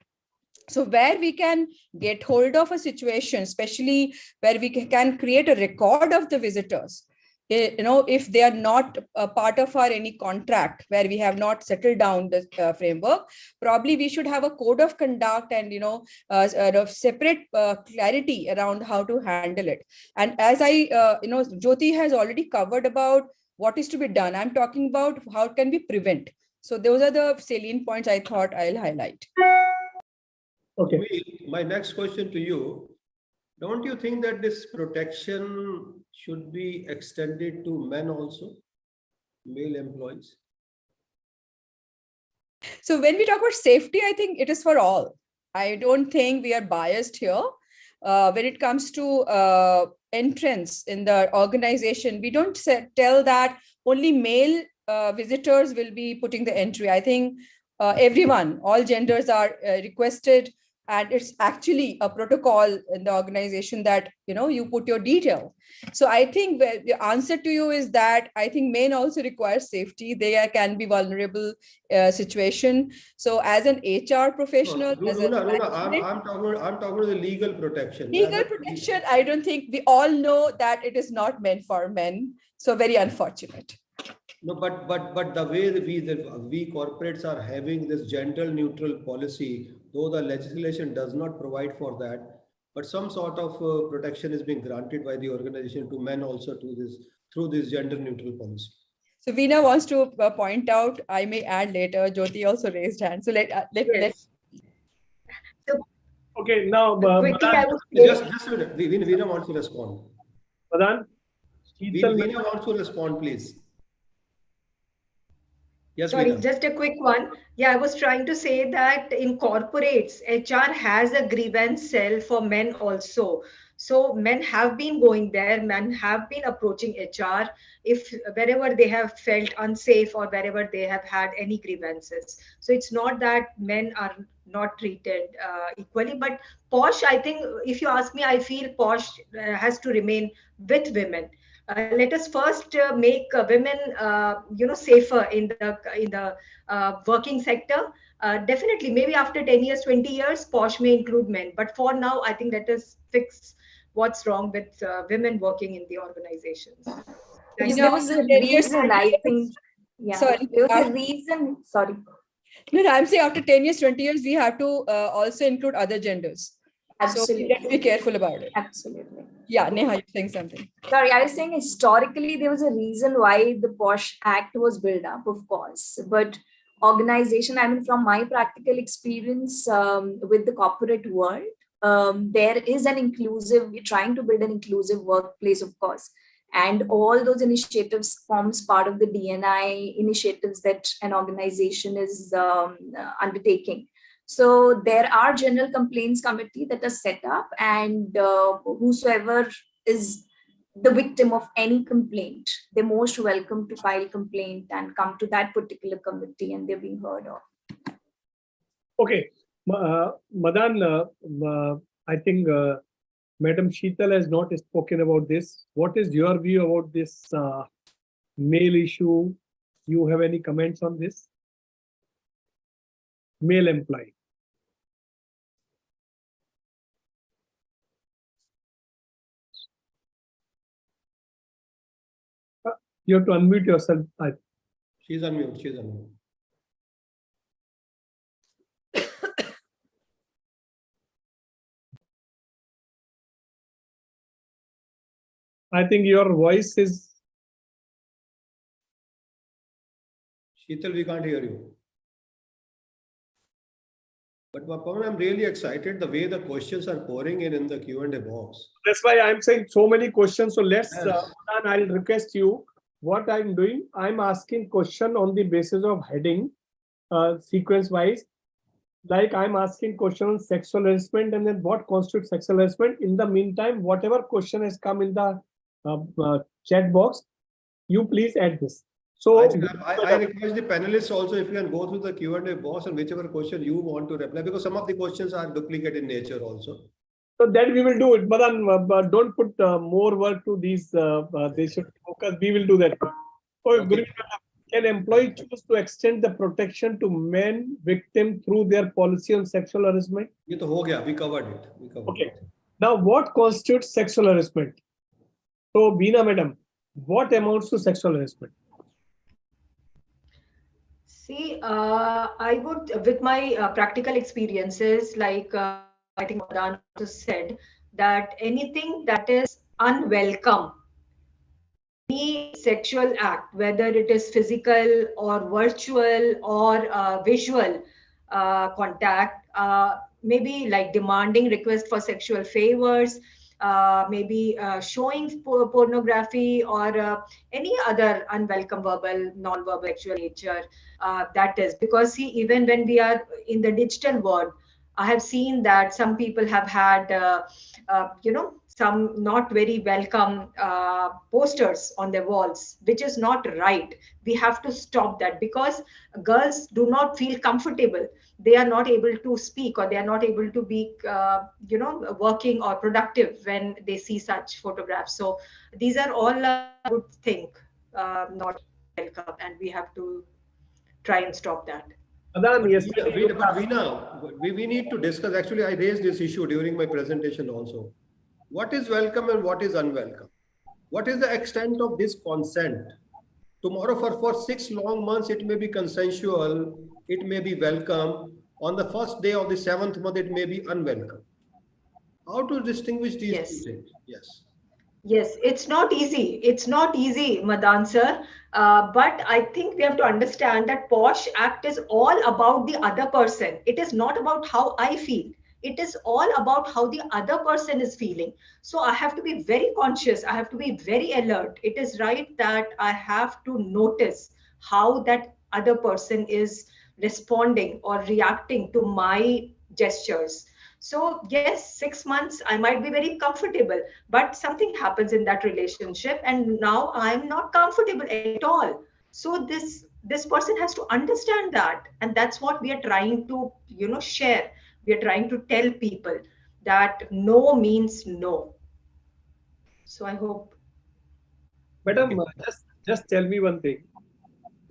So where we can get hold of a situation, especially where we can create a record of the visitors, if they are not a part of our any contract where we have not settled down the framework, probably we should have a code of conduct and separate clarity around how to handle it. And as Jyoti has already covered about what is to be done, I'm talking about how can we prevent. So those are the salient points I thought I'll highlight. Okay. My next question to you, don't you think that this protection should be extended to men also, male employees? So when we talk about safety, I think it is for all. I don't think we are biased here. When it comes to entrance in the organization, we don't tell that only male visitors will be putting the entry. I think everyone, all genders are requested, and it's actually a protocol in the organization that you put your detail. So I think the answer to you is that I think men also require safety. They can be vulnerable situation. So as an HR professional, I'm talking about the legal protection. Legal protection, I don't think, we all know that it is not meant for men. So very unfortunate. No, but the way that we corporates are having this gender neutral policy, though the legislation does not provide for that, but some sort of protection is being granted by the organization to men also through this gender neutral policy. So Veena wants to point out, I may add later, Jyoti also raised hand. So let So, Okay, now quickly, I would just a minute. Veena wants to respond. Madan, Veena wants to respond, please. Yes, sorry, Veena. just a quick one. Yeah, I was trying to say that in corporates, HR has a grievance cell for men also. So men have been going there, men have been approaching HR if wherever they have felt unsafe or wherever they have had any grievances. So it's not that men are not treated equally, but POSH, I think, if you ask me, I feel POSH has to remain with women. Let us first make women, safer in the working sector. Definitely, maybe after 10 years, 20 years, POSH may include men. But for now, I think let us fix what's wrong with women working in the organizations. There was a reason, I think. Yeah, sorry, there was a reason. Sorry. No, I'm saying after 10 years, 20 years, we have to also include other genders. Absolutely. So let's be careful about it. Absolutely. Yeah, Neha, you're saying something. Sorry, I was saying historically there was a reason why the POSH Act was built up, of course. But organization, I mean, from my practical experience with the corporate world, there is an inclusive, we're trying to build an inclusive workplace, of course. And all those initiatives forms part of the DNI initiatives that an organization is undertaking. So there are general complaints committee that are set up, and whosoever is the victim of any complaint, they're most welcome to file complaint and come to that particular committee, and they're being heard of. Okay, Madan, I think Madam Sheetal has not spoken about this. What is your view about this male issue? You have any comments on this? Male employee. You have to unmute yourself. She's on mute. She's on mute. I think your voice is. Sheetal, we can't hear you. But Pawan, I'm really excited the way the questions are pouring in the Q&A box. That's why I'm saying so many questions. So let's, Yes. I'll request you. What I'm doing, I'm asking question on the basis of heading, sequence wise. Like I'm asking question on sexual harassment and then what constitutes sexual harassment. In the meantime, whatever question has come in the chat box, you please add this. So I request the panelists also, if you can go through the Q&A box and whichever question you want to reply, because some of the questions are duplicate in nature also. So that we will do it, but don't put more work to these. They should focus. We will do that. Oh, Okay. Can employee choose to extend the protection to men victim through their policy on sexual harassment? Ye to ho gaya, we covered it. We covered Okay. it. Now, what constitutes sexual harassment? So, Beena madam, what amounts to sexual harassment? See, I would, with my practical experiences, like I think Madan also said, that anything that is unwelcome, any sexual act, whether it is physical or virtual or visual contact, maybe like demanding request for sexual favors, maybe showing pornography or any other unwelcome verbal, non-verbal sexual nature, that is. Because see, even when we are in the digital world, I have seen that some people have had, some not very welcome posters on their walls, which is not right. We have to stop that, because girls do not feel comfortable. They are not able to speak, or they are not able to be, working or productive when they see such photographs. So these are all, I would think, not welcome, and we have to try and stop that. Madan, But yesterday you we need to discuss. Actually, I raised this issue during my presentation also. What is welcome and what is unwelcome? What is the extent of this consent? Tomorrow, for 6 long months, it may be consensual, it may be welcome. On the first day of the 7th month, it may be unwelcome. How to distinguish these Yes. two things? Yes. Yes, it's not easy. It's not easy, Madan sir. But I think we have to understand that POSH Act is all about the other person. It is not about how I feel. It is all about how the other person is feeling. So I have to be very conscious. I have to be very alert. It is right that I have to notice how that other person is responding or reacting to my gestures. So yes, 6 months, I might be very comfortable, but something happens in that relationship, and now I'm not comfortable at all. So this person has to understand that, and that's what we are trying to share. We are trying to tell people that no means no. So I hope. madam, just tell me one thing.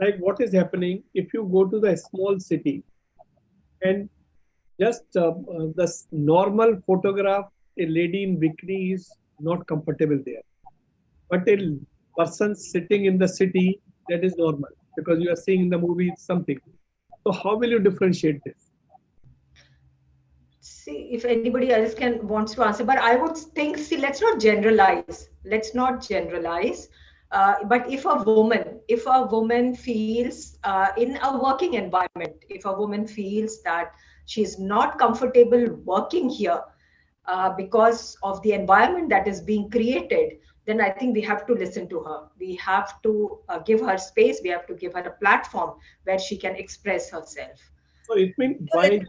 Like what is happening if you go to the small city and just the normal photograph, a lady in bikini is not comfortable there. But a person sitting in the city, that is normal because you are seeing in the movie something. So how will you differentiate this? See if anybody else wants to answer, but I would think, see, let's not generalize. Let's not generalize. But if a woman feels in a working environment, if a woman feels that she's not comfortable working here because of the environment that is being created, then I think we have to listen to her. We have to give her space. We have to give her a platform where she can express herself. So it means So why?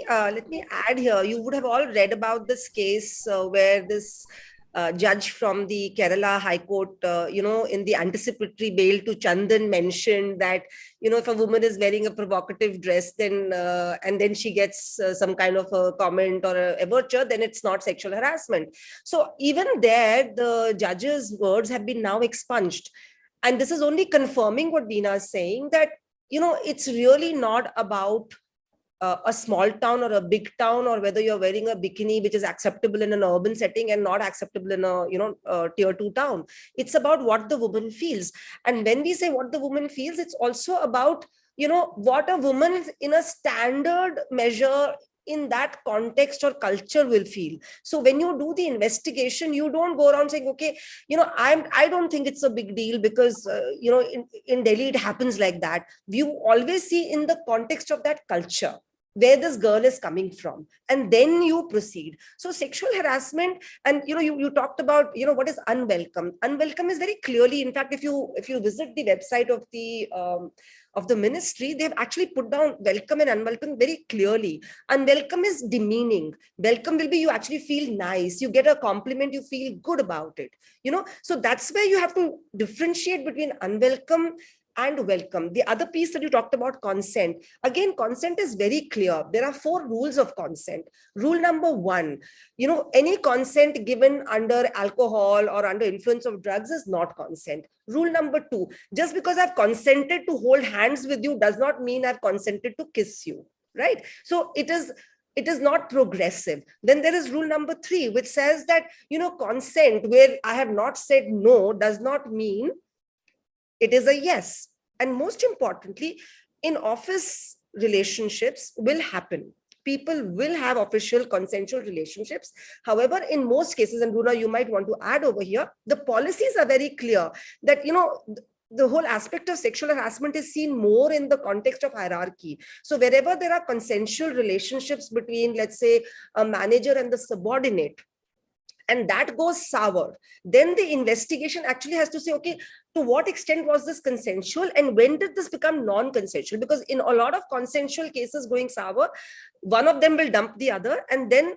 let me add here. You would have all read about this case where this judge from the Kerala High Court, in the anticipatory bail to Chandan mentioned that, if a woman is wearing a provocative dress, then and then she gets some kind of a comment or a overture, then it's not sexual harassment. So even there, the judge's words have been now expunged. And this is only confirming what Veena is saying, that, it's really not about a small town or a big town, or whether you're wearing a bikini which is acceptable in an urban setting and not acceptable in a tier 2 town. It's about what the woman feels. And when we say what the woman feels, it's also about what a woman in a standard measure in that context or culture will feel. So when you do the investigation, you don't go around saying, okay, I don't think it's a big deal because in Delhi it happens like that. You always see in the context of that culture where this girl is coming from, and then you proceed. So sexual harassment, and you talked about what is unwelcome. Unwelcome is very clearly, in fact, if you visit the website of the ministry, they've actually put down welcome and unwelcome very clearly. Unwelcome is demeaning. Welcome will be you actually feel nice, you get a compliment, you feel good about it. So that's where you have to differentiate between unwelcome and welcome. The other piece that you talked about, consent. Again, consent is very clear. There are 4 rules of consent. Rule number 1, any consent given under alcohol or under influence of drugs is not consent. Rule number 2, just because I've consented to hold hands with you does not mean I've consented to kiss you, right? So it is not progressive. Then there is rule number 3, which says that, consent where I have not said no does not mean it is a yes. And most importantly, in office, relationships will happen. People will have official consensual relationships. However, in most cases, and Runa, you might want to add over here, the policies are very clear that, the whole aspect of sexual harassment is seen more in the context of hierarchy. So wherever there are consensual relationships between, let's say, a manager and the subordinate, and that goes sour, then the investigation actually has to say, okay, to what extent was this consensual and when did this become non-consensual? Because in a lot of consensual cases going sour, one of them will dump the other, and then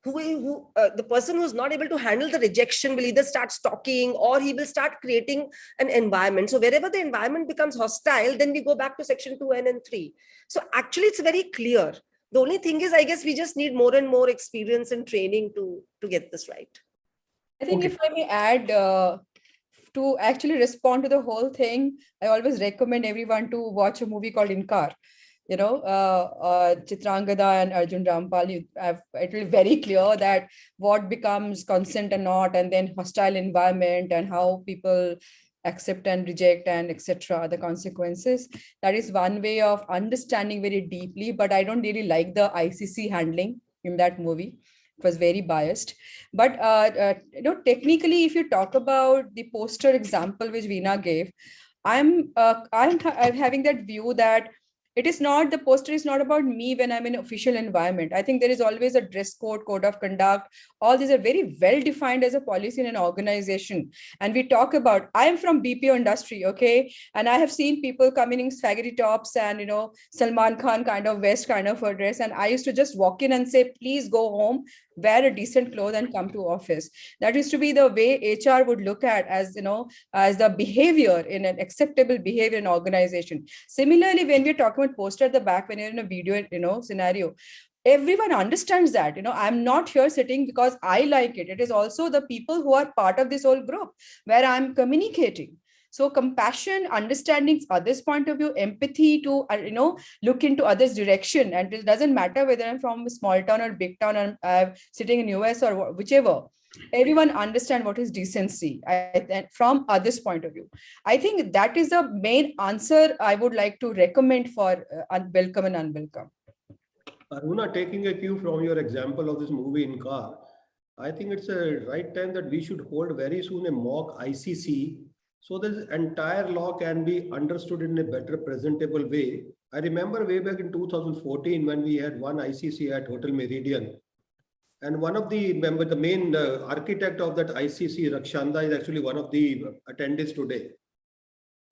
the person who's not able to handle the rejection will either start stalking or he will start creating an environment. So wherever the environment becomes hostile, then we go back to section 2N and 3. So actually it's very clear. The only thing is, I guess we just need more and more experience and training to get this right. I think if I may add, to actually respond to the whole thing, I always recommend everyone to watch a movie called Inkar. Chitrangada and Arjun Rampal, it will be very clear that what becomes consent and not, and then hostile environment and how people accept and reject and etc. the consequences. That is one way of understanding very deeply, but I don't really like the ICC handling in that movie. It was very biased. But technically, if you talk about the poster example which Veena gave, I'm having that view that the poster is not about me when I'm in an official environment. I think there is always a dress code, code of conduct. All these are very well defined as a policy in an organization. And we talk about, I'm from BPO industry, okay? And I have seen people coming in spaghetti tops and, Salman Khan kind of vest kind of a dress. And I used to just walk in and say, please go home, wear a decent clothes and come to office. That used to be the way HR would look at as the behavior in an acceptable behavior in an organization. Similarly, when we're talking about poster at the back, when you're in a video, scenario, everyone understands that, I'm not here sitting because I like it. It is also the people who are part of this whole group where I'm communicating. So compassion, understanding others' point of view, empathy to, look into others' direction. And it doesn't matter whether I'm from a small town or big town or I'm sitting in US or whichever. Everyone understand what is decency from others' point of view. I think that is the main answer I would like to recommend for welcome and unwelcome. Aruna, taking a cue from your example of this movie in car, I think it's a right time that we should hold very soon a mock ICC so this entire law can be understood in a better presentable way. I remember way back in 2014 when we had one ICC at Hotel Meridian. And one of the main architect of that ICC, Rakshanda, is actually one of the attendees today.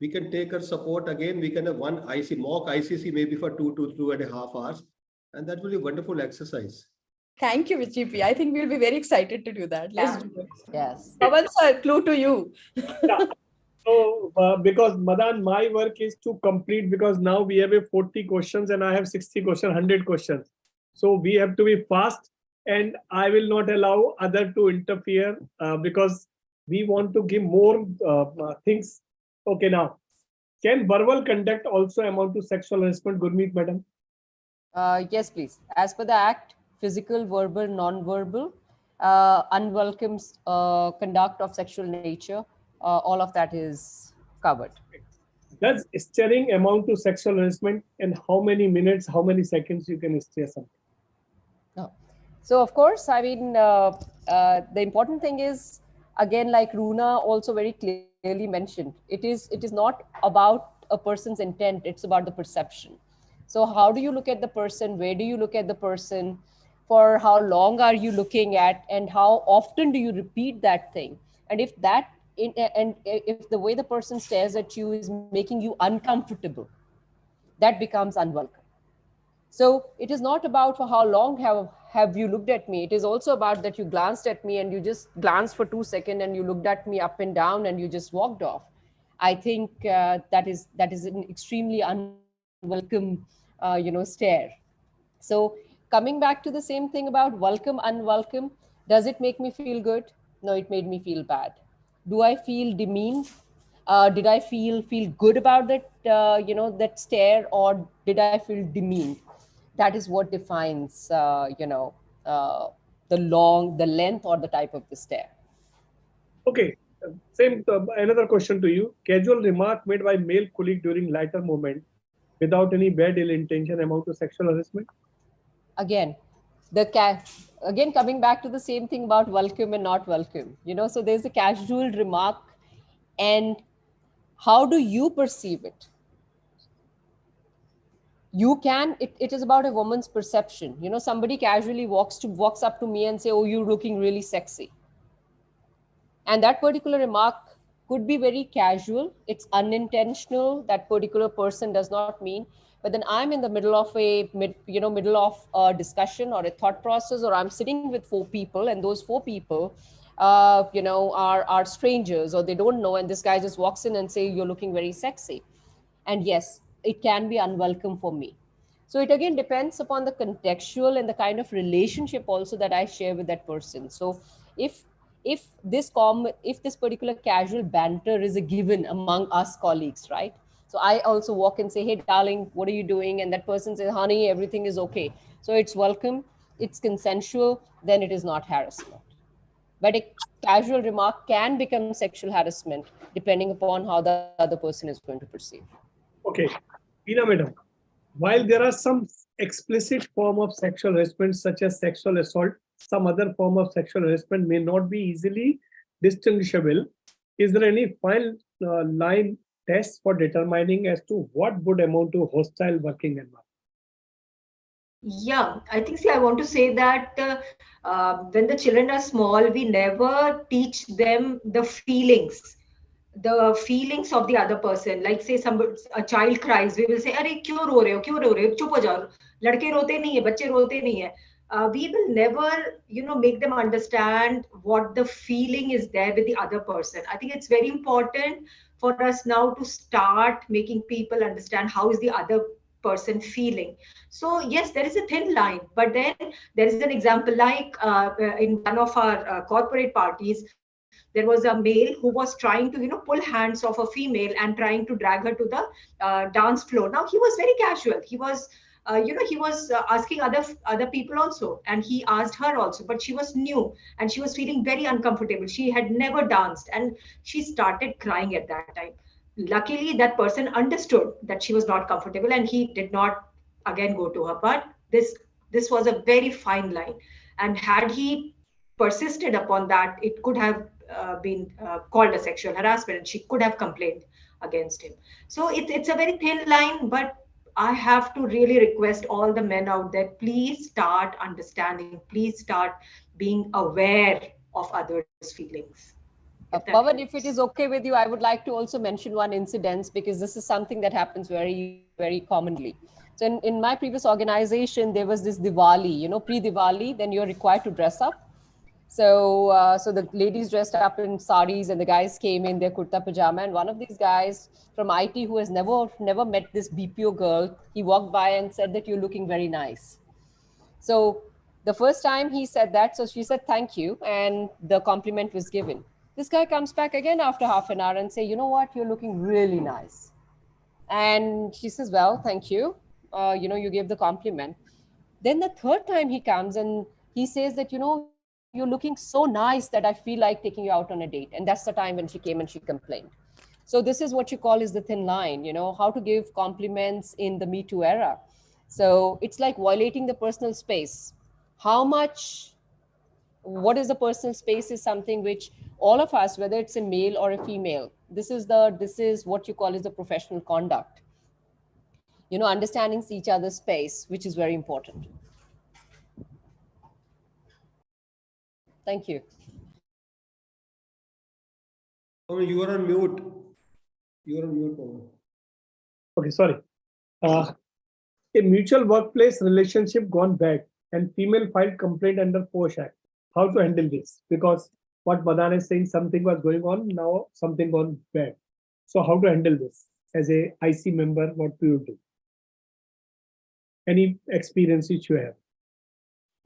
We can take her support again. We can have one mock ICC maybe for 2 to 2.5 hours. And that will be a wonderful exercise. Thank you, VGP. I think we'll be very excited to do that. Let's Yeah. do it. Yes. Pawan sir, clue to you. Yeah. So, because Madan, my work is to complete, because now we have a 40 questions and I have 60 questions, 100 questions. So we have to be fast, and I will not allow other to interfere because we want to give more things. Okay, now, can verbal conduct also amount to sexual harassment, Gurmeet madam? Yes, please. As per the Act, physical, verbal, non-verbal, unwelcome conduct of sexual nature, all of that is covered. Does staring amount to sexual harassment, and how many minutes, how many seconds you can stare something? No. So of course, I mean, the important thing is, again, like Runa also very clearly mentioned, it is not about a person's intent, it's about the perception. So how do you look at the person? Where do you look at the person? For how long are you looking at? And how often do you repeat that thing? And if that, and if the way the person stares at you is making you uncomfortable, that becomes unwelcome. So it is not about for how long have you looked at me. It is also about that you glanced at me and you just glanced for 2 seconds and you looked at me up and down and you just walked off. I think that is an extremely unwelcome, stare. So coming back to the same thing about welcome, unwelcome, does it make me feel good? No, it made me feel bad. Do I feel demeaned? Did I feel good about that, that stare, or did I feel demeaned? That is what defines, the length or the type of the stare. Okay, same. Another question to you. Casual remark made by male colleague during lighter moment without any bad ill intention amount to sexual harassment? Again, again coming back to the same thing about welcome and not welcome. So there's a casual remark, and how do you perceive it? It is about a woman's perception. Somebody casually walks up to me and say, oh, you're looking really sexy. And that particular remark could be very casual, it's unintentional, that particular person does not mean. But then I'm in the middle of a discussion or a thought process, or I'm sitting with 4 people, and those 4 people are strangers, or they don't know, and this guy just walks in and say, you're looking very sexy. And yes, it can be unwelcome for me. So it again depends upon the contextual and the kind of relationship also that I share with that person. So if if this particular casual banter is a given among us colleagues, right? So I also walk and say, hey darling, what are you doing? And that person says, honey, everything is okay. So it's welcome, it's consensual, then it is not harassment. But a casual remark can become sexual harassment depending upon how the other person is going to perceive. Okay, Veena madam. While there are some explicit form of sexual harassment such as sexual assault, some other form of sexual harassment may not be easily distinguishable. Is there any fine line test for determining as to what would amount to hostile working environment? Yeah, I think, see, I want to say that when the children are small, we never teach them the feelings of the other person. Like say a child cries, we will say, "Arey, क्यों रो रहे हो? क्यों रो रहे हो? चुप हो जाओ. लड़के रोते नहीं है, बच्चे रोते नहीं है." We will never, make them understand what the feeling is there with the other person. I think it's very important for us now to start making people understand how is the other person feeling. So yes, there is a thin line, but then there is an example like in one of our corporate parties, there was a male who was trying to pull hands of a female and trying to drag her to the dance floor. Now he was very casual, he was he was asking other people also, and he asked her also, but she was new and she was feeling very uncomfortable. She had never danced and she started crying at that time. Luckily that person understood that she was not comfortable and he did not again go to her. But this was a very fine line, and had he persisted upon that, it could have been called a sexual harassment and she could have complained against him. So it's a very thin line, but I have to really request all the men out there, please start understanding, please start being aware of others' feelings. that Pawan, if it helps. is okay with you, I would like to also mention one incident because this is something that happens very, very commonly. So in my previous organization, there was this Diwali, pre-Diwali, then you're required to dress up. So the ladies dressed up in saris and the guys came in their kurta pajama. And one of these guys from IT who has never met this BPO girl, he walked by and said that you're looking very nice. So the first time he said that, so she said, thank you. And the compliment was given. This guy comes back again after half an hour and say, you know what, you're looking really nice. And she says, well, thank you. You gave the compliment. Then the third time he comes and he says that, you're looking so nice that I feel like taking you out on a date. And that's the time when she came and she complained. So this is what you call is the thin line, how to give compliments in the Me Too era. So it's like violating the personal space. What is the personal space is something which all of us, whether it's a male or a female, this is what you call is the professional conduct. Understanding each other's space, which is very important. Thank you. Oh, you are on mute. You are on mute, Pawan. Okay, sorry. A mutual workplace relationship gone bad and female filed complaint under POSH Act. How to handle this? Because what Madan is saying, something was going on, now something gone bad. So how to handle this? As a IC member, what do you do? Any experience which you have?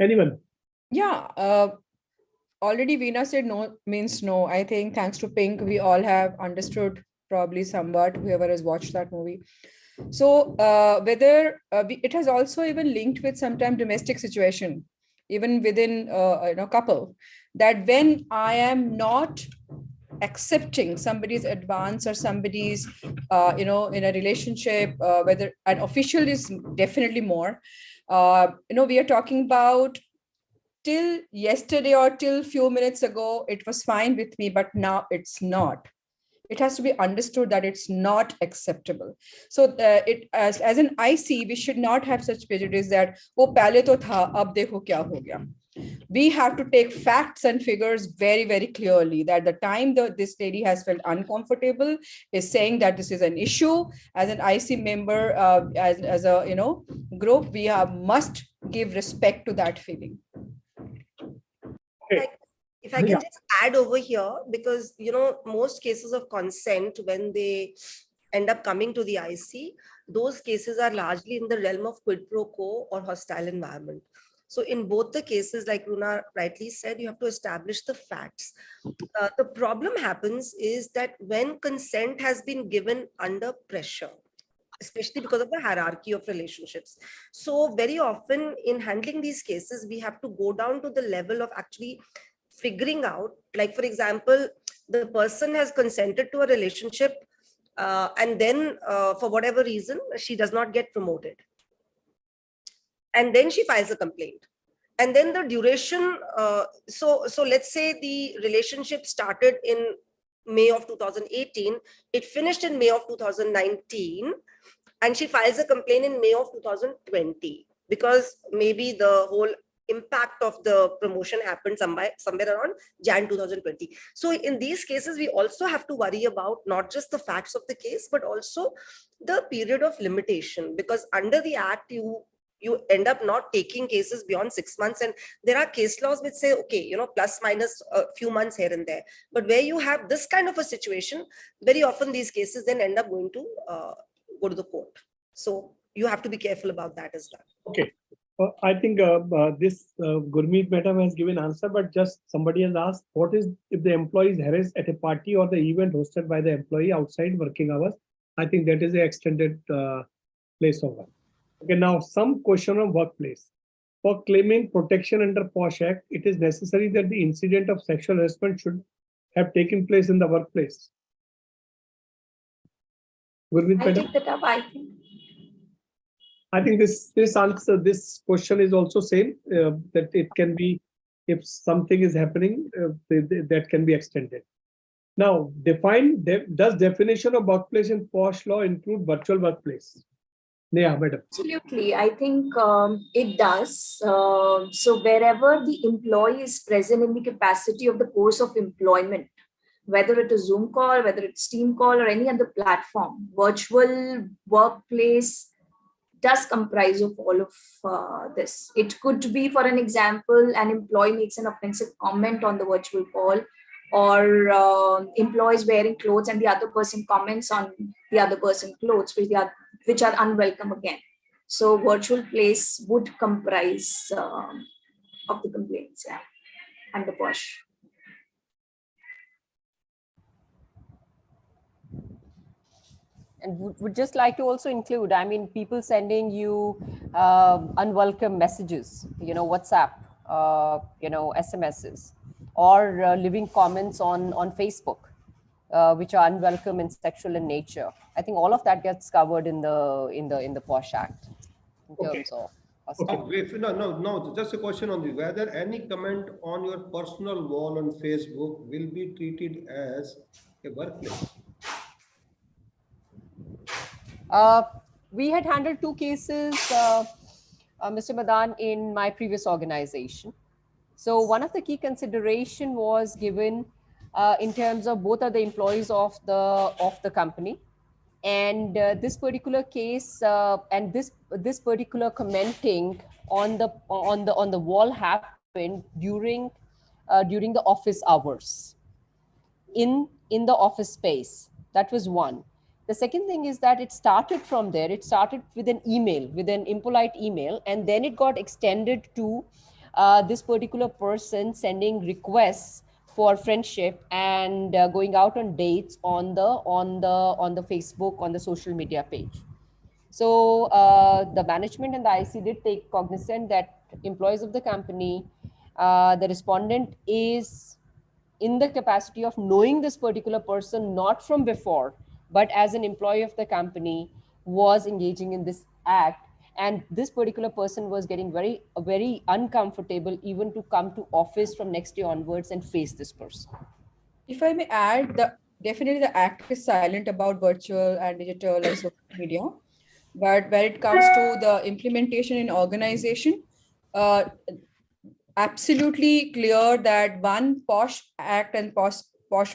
Anyone? Yeah, already Veena said no means no. I think thanks to Pink, we all have understood probably somewhat, whoever has watched that movie. So whether it has also even linked with sometimes domestic situation, even within couple, that when I am not accepting somebody's advance or somebody's in a relationship, whether an official is definitely more, we are talking about till yesterday or till few minutes ago it was fine with me, but now it's not. It has to be understood that it's not acceptable. So it as an IC, we should not have such prejudice that wo pehle to tha, ab dekho kya ho gaya. We have to take facts and figures very, very clearly that the time that this lady has felt uncomfortable is saying that this is an issue. As an IC member, as a group, we must give respect to that feeling. If I can just add over here, because most cases of consent, when they end up coming to the IC, those cases are largely in the realm of quid pro quo or hostile environment. So in both the cases, like Runa rightly said, you have to establish the facts. The problem happens is that when consent has been given under pressure, especially because of the hierarchy of relationships. So very often in handling these cases, we have to go down to the level of actually figuring out, like, for example, the person has consented to a relationship and then for whatever reason, she does not get promoted. And then she files a complaint. And then the duration, so let's say the relationship started in May of 2018, it finished in May of 2019, and she files a complaint in May of 2020, because maybe the whole impact of the promotion happened somewhere around Jan 2020. So in these cases, we also have to worry about not just the facts of the case, but also the period of limitation, because under the Act, you end up not taking cases beyond 6 months. And there are case laws which say, okay, plus minus a few months here and there. But where you have this kind of a situation, very often these cases then end up going to go to the court. So you have to be careful about that as well. Okay. I think this Gurmeet madam has given answer, but just somebody has asked, what is if the employee is harassed at a party or the event hosted by the employee outside working hours? I think that is the extended place of work. Okay, now some question on workplace. For claiming protection under POSH Act, it is necessary that the incident of sexual harassment should have taken place in the workplace. Gurmeet I madam? take that up, I think this this question is also same, that it can be, if something is happening, that can be extended. Now, does definition of workplace in POSH law include virtual workplace? Yeah, madam. Absolutely. I think it does. So wherever the employee is present in the capacity of the course of employment, whether it is Zoom call, whether it's Team call or any other platform. Virtual workplace does comprise of all of this. It could be, for an example, an employee makes an offensive comment on the virtual call, or employees wearing clothes and the other person comments on the other person's clothes, which are unwelcome again. So virtual place would comprise of the complaints, yeah, under POSH. And would just like to also include, I mean, people sending you unwelcome messages, WhatsApp, SMSs, or leaving comments on Facebook, which are unwelcome and sexual in nature. I think all of that gets covered in the POSH Act in terms of hostility. No, just a question on this. Whether any comment on your personal wall on Facebook will be treated as a workplace? We had handled 2 cases, Mr. Madan, in my previous organization. So one of the key consideration was given in terms of both are the employees of the company, and this particular case and this particular commenting on the wall happened during the office hours in the office space. That was one. The second thing is that it started from there. It started with an email, with an impolite email, and then it got extended to this particular person sending requests for friendship and going out on dates on the Facebook, on the social media page. So the management and the IC did take cognizance that employees of the company, the respondent is in the capacity of knowing this particular person, not from before, but as an employee of the company, was engaging in this act. And this particular person was getting very, very uncomfortable even to come to office from next day onwards and face this person. If I may add, definitely the act is silent about virtual and digital and social media. But when it comes to the implementation in organization, absolutely clear that one POSH Act and POSH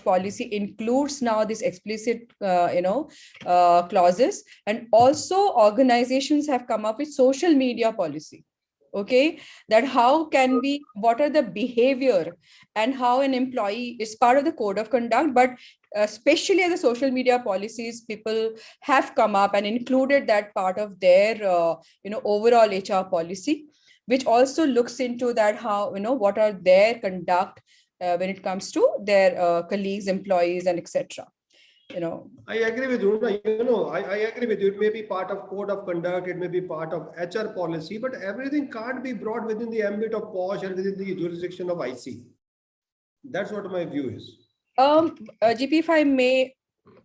policy includes now this explicit, clauses, and also organizations have come up with social media policy. Okay, that how can we, what are the behavior and how an employee is part of the code of conduct, but especially as the social media policies, people have come up and included that part of their, overall HR policy, which also looks into that how, what are their conduct when it comes to their colleagues, employees, and etc. I agree with you. I agree with you. It may be part of code of conduct, it may be part of HR policy, but everything can't be brought within the ambit of POSH and within the jurisdiction of IC. That's what my view is. GP, if I may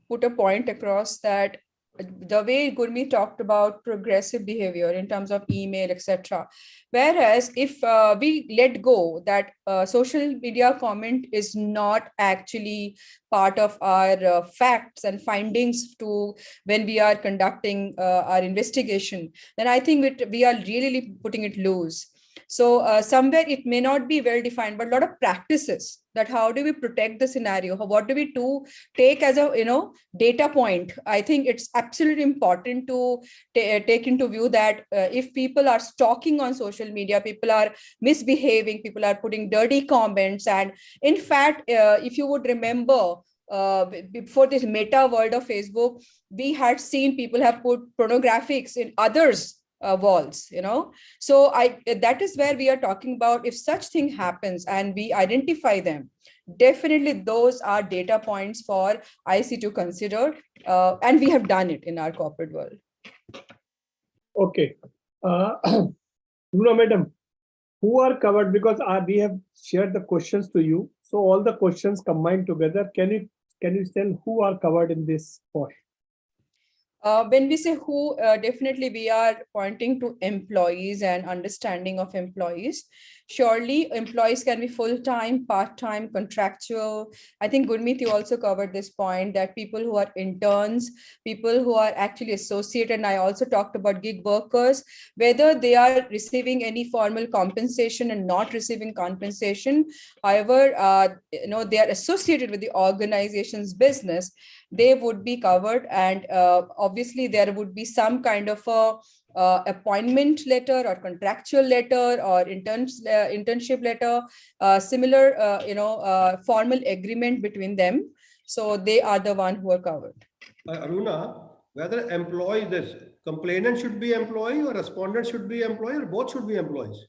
put a point across, that the way Gurmeet talked about progressive behavior in terms of email, etc. Whereas if we let go that social media comment is not actually part of our facts and findings to when we are conducting our investigation, then I think we are really putting it loose. So somewhere it may not be well defined, but a lot of practices that how do we protect the scenario? What do we do take as a data point? I think it's absolutely important to take into view that if people are stalking on social media, people are misbehaving, people are putting dirty comments, and in fact, if you would remember, before this meta world of Facebook, we had seen people have put pornographics in others' walls, so that is where we are talking about. If such thing happens and we identify them, definitely those are data points for IC to consider, and we have done it in our corporate world. Okay, madam, who are covered, because we have shared the questions to you, so all the questions combined together, can you tell who are covered in this POSH? When we say who, definitely we are pointing to employees and understanding of employees. Surely employees can be full-time, part-time, contractual. I think Gurmeet, you also covered this point that people who are interns, people who are actually associated, and I also talked about gig workers, whether they are receiving any formal compensation and not receiving compensation. However, they are associated with the organization's business, they would be covered. And obviously there would be some kind of a appointment letter or contractual letter or internship letter, similar formal agreement between them, so they are the one who are covered. Aruna, whether employee, this complainant should be employee or respondent should be employee, or both should be employees?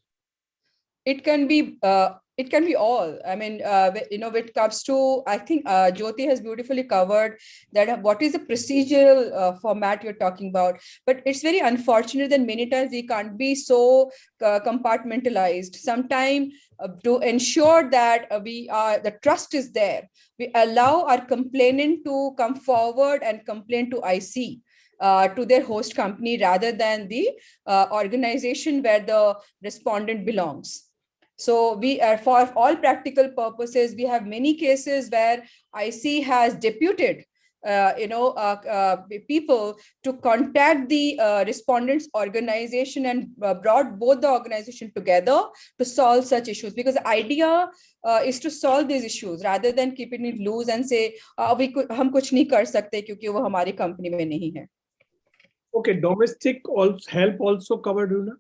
It can be all. I mean, when it comes to, I think Jyoti has beautifully covered that what is the procedural format you're talking about. But it's very unfortunate that many times we can't be so compartmentalized. Sometimes to ensure that the trust is there, we allow our complainant to come forward and complain to IC. To their host company rather than the organization where the respondent belongs. So we are, for all practical purposes, we have many cases where IC has deputed people to contact the respondents organization and brought both the organization together to solve such issues, because the idea is to solve these issues rather than keeping it loose and say हम कुछ नहीं कर सकते क्योंकि वो हमारी company में नहीं है. Okay, domestic help also covered, Runa?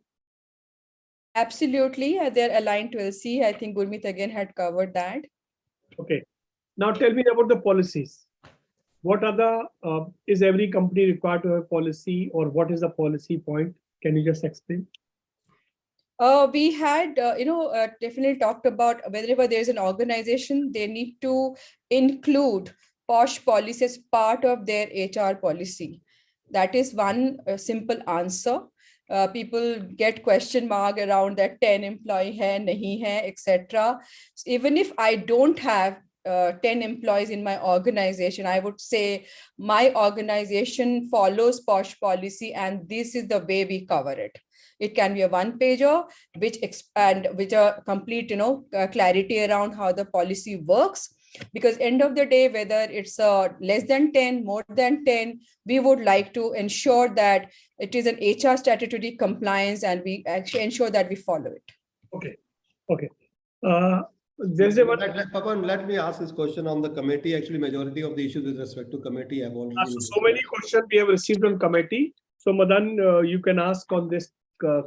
Absolutely, they're aligned to LC. I think Gurmeet again had covered that. Okay, now tell me about the policies. What are the, is every company required to have a policy, or what is the policy point? Can you just explain? We had, definitely talked about whenever there's an organization, they need to include POSH policy as part of their HR policy. That is one simple answer. People get question mark around that 10 employee hai, nahi hai, etc. Even if I don't have 10 employees in my organization, I would say my organization follows POSH policy and this is the way we cover it. It can be a one-pager which expand with a complete, clarity around how the policy works. Because end of the day, whether it's less than 10, more than 10, we would like to ensure that it is an HR statutory compliance and we actually ensure that we follow it. Okay. Okay. There's a one. Papan, let me ask this question on the committee. Actually, majority of the issues with respect to committee have already. So many questions we have received on committee. So Madan, you can ask on this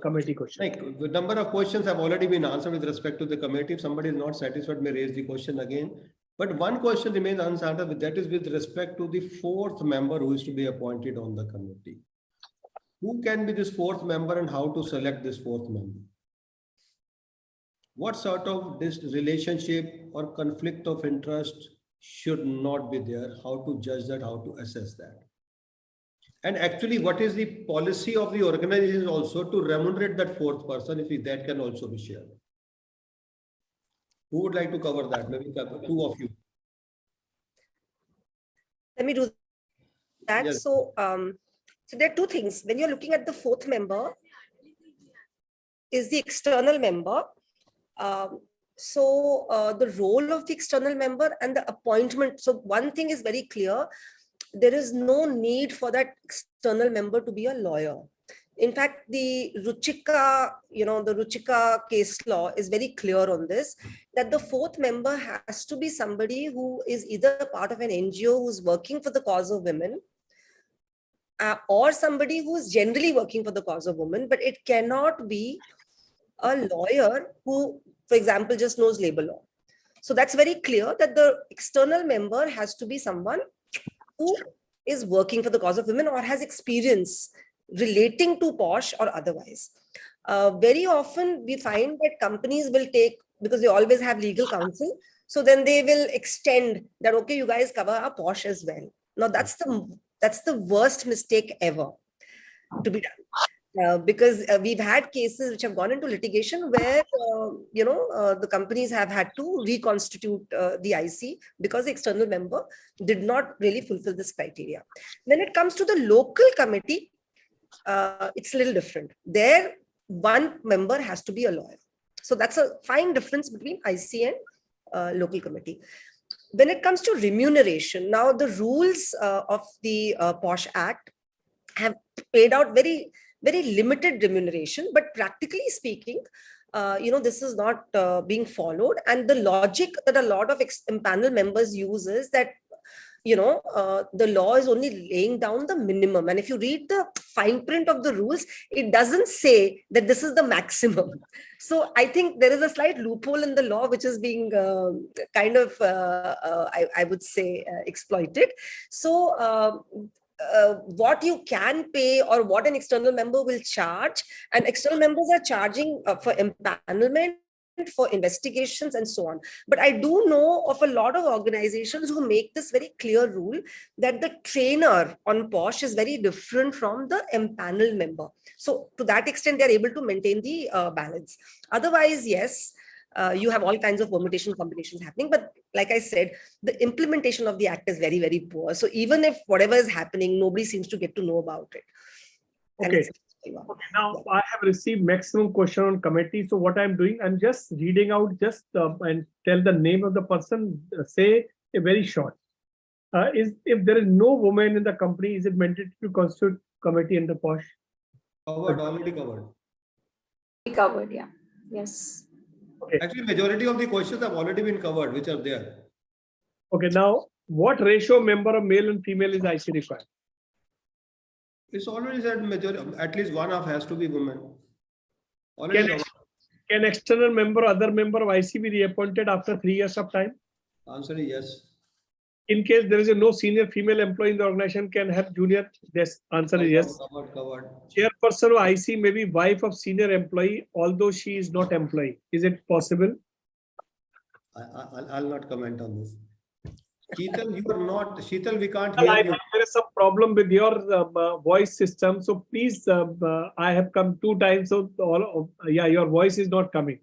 committee question. Like, the number of questions have already been answered with respect to the committee. If somebody is not satisfied, may raise the question again. But one question remains unanswered, that is with respect to the fourth member who is to be appointed on the committee. Who can be this fourth member and how to select this fourth member? What sort of this relationship or conflict of interest should not be there? How to judge that, how to assess that? And actually, what is the policy of the organization also to remunerate that fourth person, if that can also be shared? Who would like to cover that? Maybe two of you. Let me do that. Yes. So there are two things. When you're looking at the fourth member, is the external member. The role of the external member and the appointment. So one thing is very clear. There is no need for that external member to be a lawyer. In fact, the Ruchika case law is very clear on this, that the fourth member has to be somebody who is either part of an NGO who's working for the cause of women, or somebody who is generally working for the cause of women, but it cannot be a lawyer who, for example, just knows labor law. So that's very clear that the external member has to be someone who is working for the cause of women or has experience relating to POSH or otherwise. Very often we find that companies will take, because they always have legal counsel, so then they will extend that, okay, you guys cover our POSH as well. Now that's the worst mistake ever to be done. because we've had cases which have gone into litigation where the companies have had to reconstitute the IC because the external member did not really fulfill this criteria. When it comes to the local committee, it's a little different. There, one member has to be a lawyer. So that's a fine difference between IC and local committee. When it comes to remuneration, now the rules of the POSH Act have paid out very, very limited remuneration, but practically speaking, this is not being followed. And the logic that a lot of panel members use is that the law is only laying down the minimum. And if you read the fine print of the rules, it doesn't say that this is the maximum. So I think there is a slight loophole in the law, which is being I would say, exploited. So what you can pay or what an external member will charge, and external members are charging for empanelment, for investigations and so on. But I do know of a lot of organizations who make this very clear rule that the trainer on POSH is very different from the empaneled member. So to that extent, they're able to maintain the balance. Otherwise, yes, you have all kinds of permutation combinations happening. But like I said, the implementation of the act is very, very poor. So even if whatever is happening, nobody seems to get to know about it. Okay. Okay, now I have received maximum question on committee. So what I'm doing, I'm just reading out and tell the name of the person, say a very short. If there is no woman in the company, is it mandatory to constitute committee in the POSH? Covered, already covered. Covered, yeah. Yes. Okay. Actually, majority of the questions have already been covered, which are there. Okay, now what ratio member of male and female is IC required? It's already said majority, at least one half has to be women. Can external member, other member of IC be reappointed after 3 years of time? Answer is yes. In case there is no senior female employee in the organization, can have junior? Yes, answer is yes. Covered. Chairperson of IC may be wife of senior employee, although she is not employee. Is it possible? I'll not comment on this. Sheetal, you are not. Sheetal, we can't hear you. There is some problem with your voice system. So please, I have come 2 times. So your voice is not coming.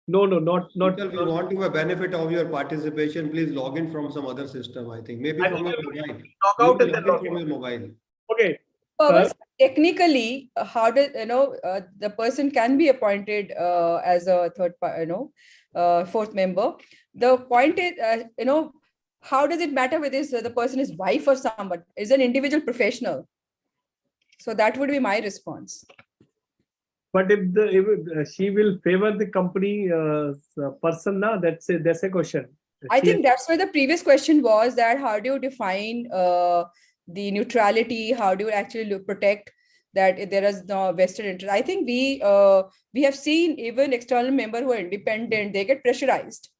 No, not. Sheetal, we want to have benefit of your participation. Please log in from some other system. I think maybe from your mobile. Log out and then log from your mobile. Okay. Technically, how does the person can be appointed as a fourth member? The point is, how does it matter whether the person is wife or someone? Is an individual professional? So that would be my response. But if she will favor the company person, that's a question. I think that's where the previous question was, that how do you define the neutrality? How do you actually protect that there is no vested interest? I think we have seen even external members who are independent, they get pressurized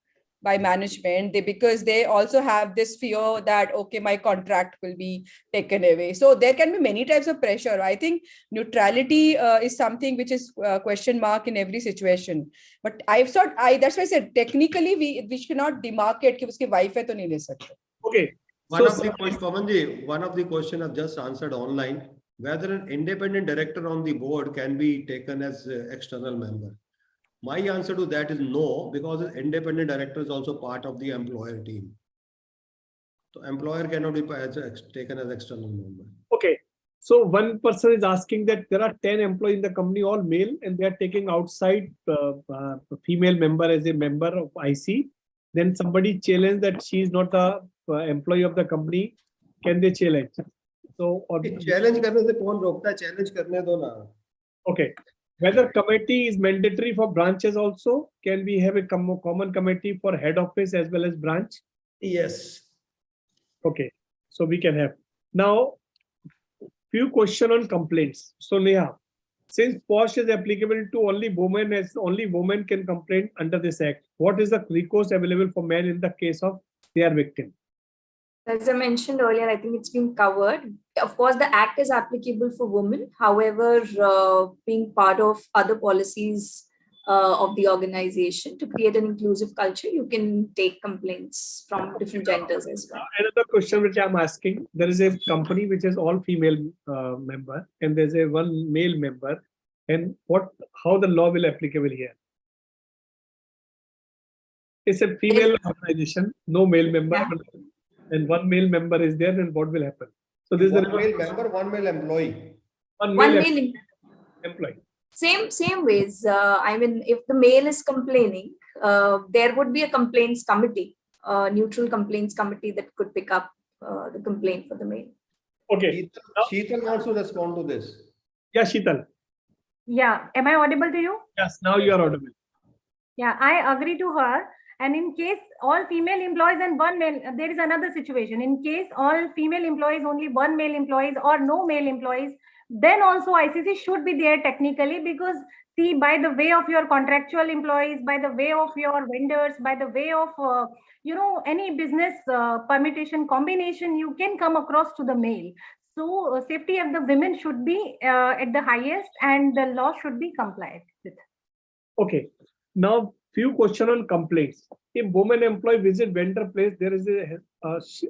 by management because they also have this fear that, okay, my contract will be taken away. So there can be many types of pressure. I think neutrality is something which is question mark in every situation. But that's why I said technically we cannot demarcate कि उसकी wife है तो नहीं ले सकते. Okay. One of the questions I've just answered online, whether an independent director on the board can be taken as external member. My answer to that is no, because an independent director is also part of the employer team. So employer cannot be taken as external member. Okay. So one person is asking that there are 10 employees in the company, all male, and they are taking outside female member as a member of IC. Then somebody challenged that she is not a employee of the company. Can they challenge? So challenge करने से कौन रोकता है? Challenge करने दो ना. Okay. Whether committee is mandatory for branches also? Can we have a common committee for head office as well as branch? Yes. Okay. So we can have. Now, few questions on complaints. So Neha, since POSH is applicable to only women, as only women can complain under this act, what is the recourse available for men in the case of their victim? As I mentioned earlier, I think it's been covered. Of course, the act is applicable for women. However, being part of other policies of the organization to create an inclusive culture. You can take complaints from different genders as well. Another question which I'm asking, there is a company which is all female member and there's a one male member, and how the law will applicable here? It's a female organization, no male member, and one male member is there, then what will happen? So this is one male member, one male employee. One One male male employee. Same ways. I mean, if the male is complaining, there would be a complaints committee, neutral complaints committee that could pick up the complaint for the male. Okay. Sheetal wants to respond to this. Yeah, Sheetal. Yeah, am I audible to you? Yes, now you are audible. Yeah, I agree to her. And in case all female employees and one male, there is another situation. In case all female employees, only one male employees or no male employees, then also ICC should be there technically, because see, by the way of your contractual employees, by the way of your vendors, by the way of, any business permutation combination, you can come across to the male. So safety of the women should be at the highest and the law should be complied with. Okay. Now, few question on complaints. If woman employee visit vendor place, there is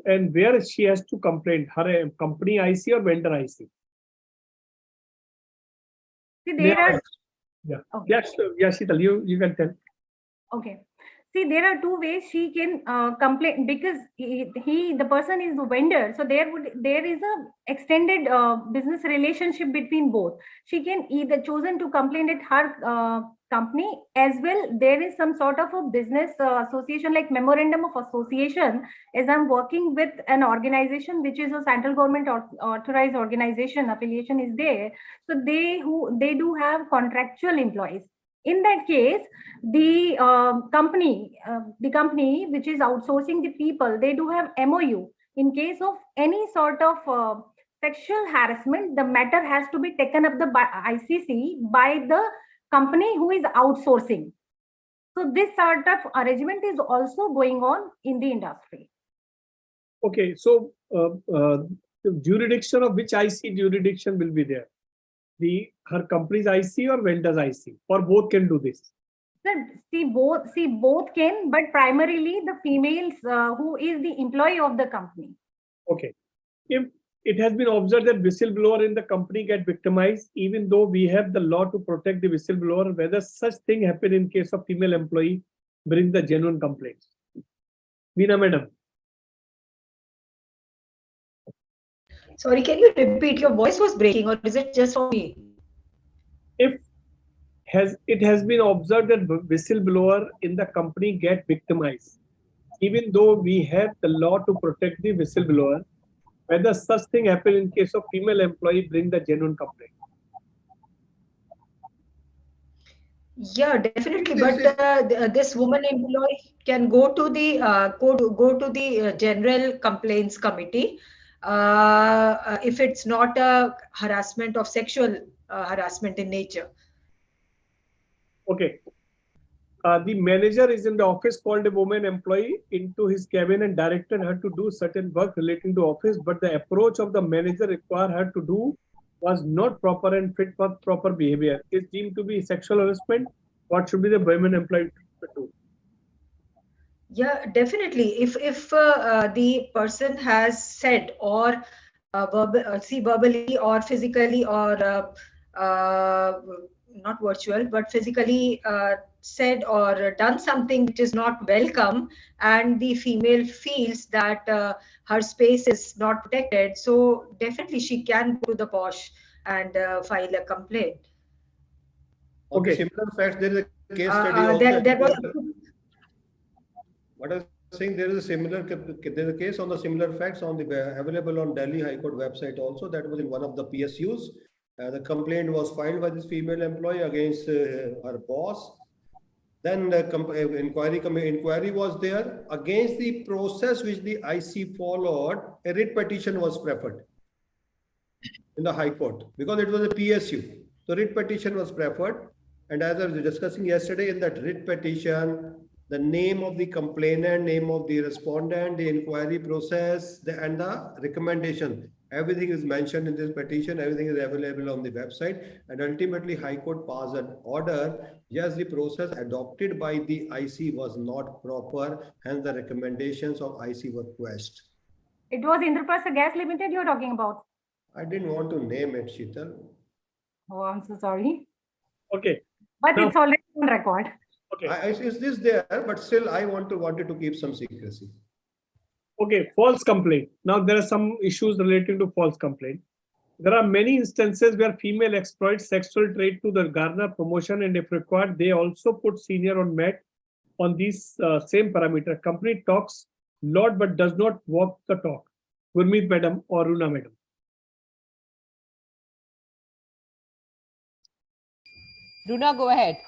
and where she has to complain, her company IC or vendor IC? See, there are. Yeah. Okay. Yes, Sheetal, you can tell. Okay. See, there are two ways she can complain, because the person is the vendor. So there is a extended business relationship between both. She can either chosen to complain at her company as well. There is some sort of a business association, like memorandum of association, as I'm working with an organization which is a central government authorized organization, affiliation is there. So they do have contractual employees. In that case, the company which is outsourcing the people, they do have MOU. In case of any sort of sexual harassment, the matter has to be taken up by ICC by the company who is outsourcing. So this sort of arrangement is also going on in the industry. Okay, so the jurisdiction of which IC jurisdiction will be there? Her company's IC or vendor's IC, or both can do this? See, both can, but primarily the females who is the employee of the company. Okay. If it has been observed that whistleblower in the company get victimized, even though we have the law to protect the whistleblower, whether such thing happen in case of female employee, bring the genuine complaints. Meena madam. Sorry, can you repeat? Your voice was breaking, or is it just for me? If it has been observed that whistleblower in the company get victimized, even though we have the law to protect the whistleblower, whether such thing happen in case of female employee, bring the genuine complaint. Yeah, definitely. But this woman employee can go to the general complaints committee if it's not a harassment of sexual harassment in nature. Okay. The manager is in the office, called a woman employee into his cabin and directed her to do certain work relating to office, but the approach of the manager required her to do was not proper and fit for proper behavior. Is deemed to be sexual harassment. What should be the women employee to do? Yeah, definitely. If the person has said or verbally or physically or not virtual, but physically said or done something which is not welcome, and the female feels that her space is not protected, so definitely she can go to the POSH and file a complaint. Okay. Similar facts, there is a case study also. There was. What I was saying, there is a case on the similar facts available on Delhi High Court website also. That was in one of the PSUs. The complaint was filed by this female employee against her boss. Then the inquiry was there against the process which the IC followed. A writ petition was preferred in the High Court because it was a PSU. So writ petition was preferred, and as I was discussing yesterday, in that writ petition, the name of the complainant, name of the respondent, the inquiry process, and the recommendation, Everything is mentioned in this petition, everything is available on the website, and ultimately High Court passed an order. Yes, the process adopted by the IC was not proper, hence the recommendations of IC were questioned. It was Indraprastha Gas Limited you're talking about. I didn't want to name it, Sheetal. Oh, I'm so sorry. Okay. But Now- it's already on record. Okay. Is this there? But still, I wanted to keep some secrecy. Okay, false complaint. Now there are some issues relating to false complaint. There are many instances where female exploit sexual trait to the garner promotion, and if required, they also put senior on mat on these same parameter. Company talks lot but does not walk the talk. Gurmeet madam or Runa madam. Runa, go ahead.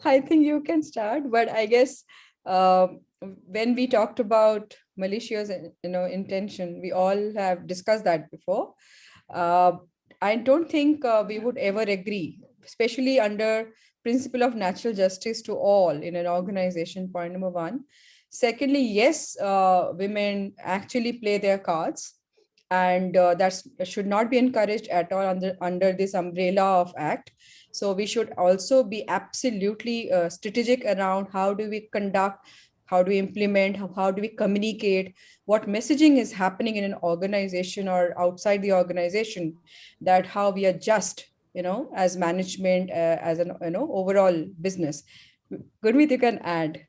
I think you can start, but I guess when we talked about malicious, intention, we all have discussed that before. I don't think we would ever agree, especially under principle of natural justice to all in an organization. Point number one. Secondly, yes, women actually play their cards, and that should not be encouraged at all under this umbrella of act. So we should also be absolutely strategic around how do we conduct, how do we implement, how do we communicate, what messaging is happening in an organization or outside the organization, that how we adjust, as management, as an, overall business. Gurmeet, you can add.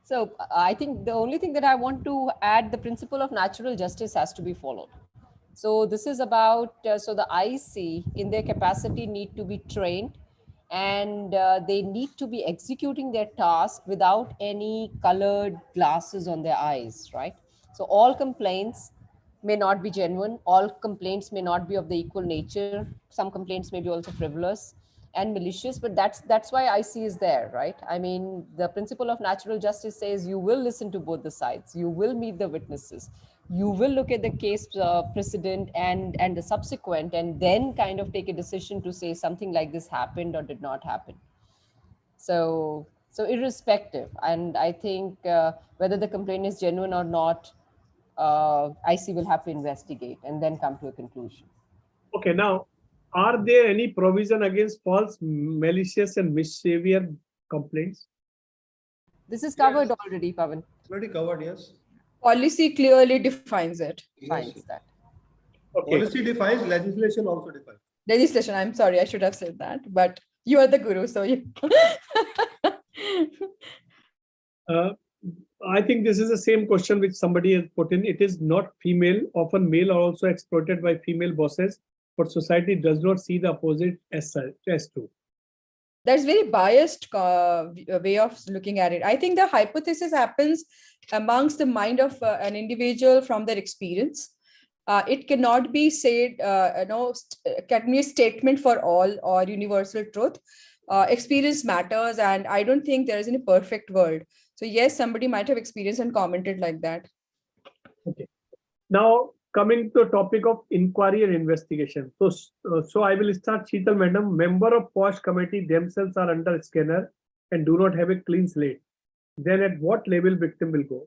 So I think the only thing that I want to add, the principle of natural justice has to be followed. So this is about, so the IC in their capacity need to be trained, and they need to be executing their task without any colored glasses on their eyes, right? So all complaints may not be genuine, all complaints may not be of the equal nature, some complaints may be also frivolous and malicious, but that's why IC is there, right? I mean, the principle of natural justice says you will listen to both the sides, you will meet the witnesses, you will look at the case precedent and the subsequent, and then kind of take a decision to say something like this happened or did not happen. So irrespective, and I think whether the complaint is genuine or not, IC will have to investigate and then come to a conclusion. Okay, now, are there any provision against false, malicious, and misbehavior complaints? This is covered already, Pavan. Already covered, yes. Policy clearly defines it. Defines that. Okay. Policy defines, legislation also defines. Legislation, I'm sorry, I should have said that, but you are the guru, so you. I think this is the same question which somebody has put in. It is not female. Often male are also exploited by female bosses, but society does not see the opposite as true. That's very biased way of looking at it. I think the hypothesis happens amongst the mind of an individual from their experience. It cannot be said, can be a statement for all or universal truth. Experience matters, and I don't think there is any perfect world. So yes, somebody might have experienced and commented like that. Okay. Now, coming to the topic of inquiry and investigation. So I will start. Sheetal madam, member of POSH committee themselves are under scanner and do not have a clean slate. Then at what level victim will go?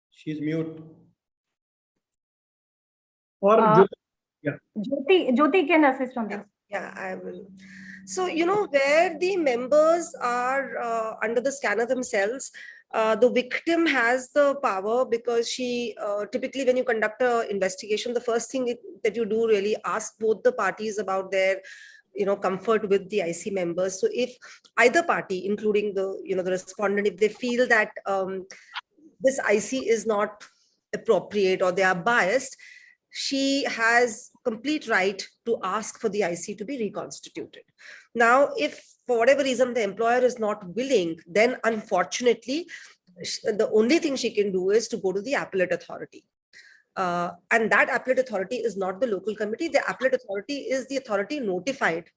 She's mute. Or Jyoti can assist on this. Yeah, I will. So, where the members are under the scanner themselves, the victim has the power, because she typically, when you conduct an investigation, the first thing that you do really ask both the parties about their comfort with the IC members. So if either party, including the the respondent, if they feel that this IC is not appropriate or they are biased, she has complete right to ask for the IC to be reconstituted. Now, if for whatever reason the employer is not willing, then unfortunately, the only thing she can do is to go to the appellate authority. And that appellate authority is not the local committee. The appellate authority is the authority notified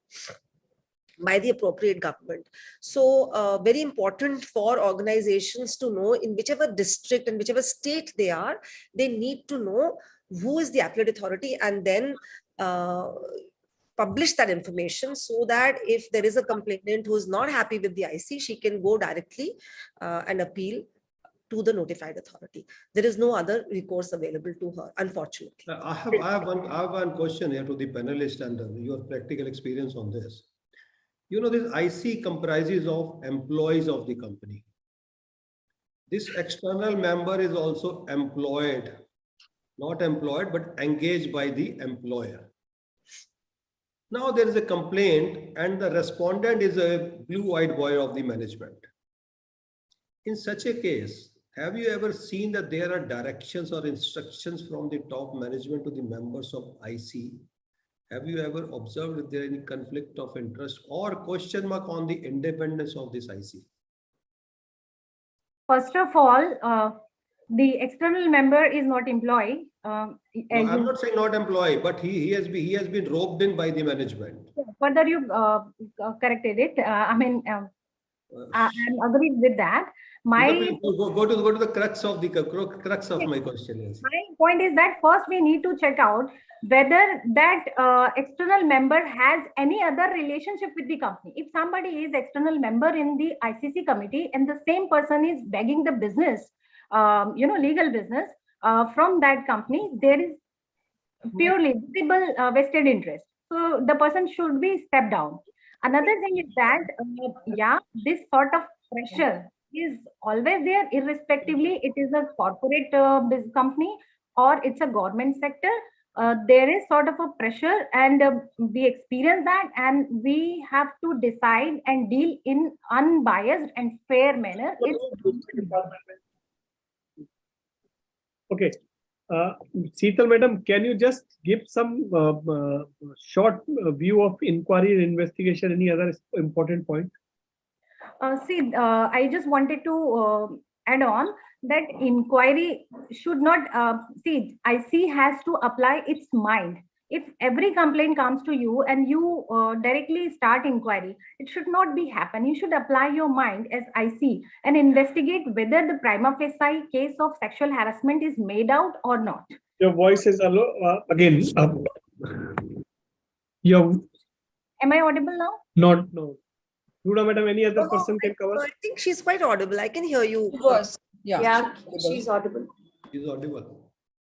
by the appropriate government. So very important for organizations to know in whichever district and whichever state they are, they need to know who is the appellate authority, and then publish that information so that if there is a complainant who is not happy with the IC, she can go directly and appeal to the notified authority. There is no other recourse available to her, unfortunately. I have one question here to the panelist and your practical experience on this. You know, this IC comprises of employees of the company. This external member is also employed, not employed, but engaged by the employer. Now there is a complaint and the respondent is a blue-eyed boy of the management. In such a case, have you ever seen that there are directions or instructions from the top management to the members of IC? Have you ever observed if there is any conflict of interest or question mark on the independence of this IC? First of all, the external member is not employee. No, I'm not saying not employee, but he has been roped in by the management. Further, you corrected it. I'm agreed with that. Go to the crux of my question. Yes. My point is that first we need to check out whether that external member has any other relationship with the company. If somebody is external member in the ICC committee and the same person is begging the business, legal business from that company, there is purely visible vested interest. So the person should be stepped down. Another thing is that, this sort of pressure is always there, irrespectively it is a corporate business company or it's a government sector. There is sort of a pressure, and we experience that, and we have to decide and deal in unbiased and fair manner. Okay. Seetal madam, can you just give some short view of inquiry and investigation? Any other important point? I just wanted to add on that inquiry should not IC has to apply its mind. If every complaint comes to you and you directly start inquiry, it should not be happen. You should apply your mind as IC and investigate whether the prima facie case of sexual harassment is made out or not. Your voice is low again. Am I audible now? Not, no. Ruda madam, any other person can cover? I think she's quite audible. I can hear you. Yeah, she's audible. She's audible.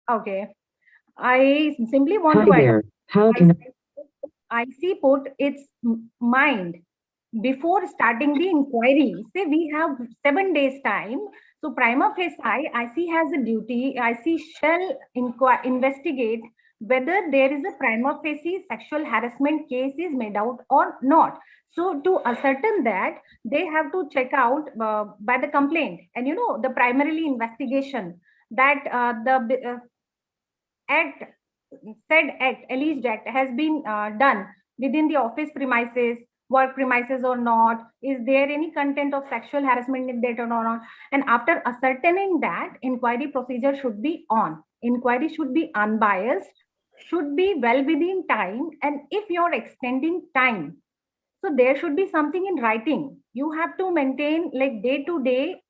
Okay. I simply want to add, IC put its mind before starting the inquiry. Say we have 7 days time. So prima facie, IC has a duty. IC shall investigate whether there is a prima facie sexual harassment case is made out or not. So to ascertain that, they have to check out by the complaint, and the primarily investigation that the alleged act has been done within the office premises, work premises or not. Is there any content of sexual harassment in that or not? And after ascertaining that, inquiry procedure should be on. Inquiry should be unbiased, should be well within time. And if you're extending time, so there should be something in writing. You have to maintain like day-to-day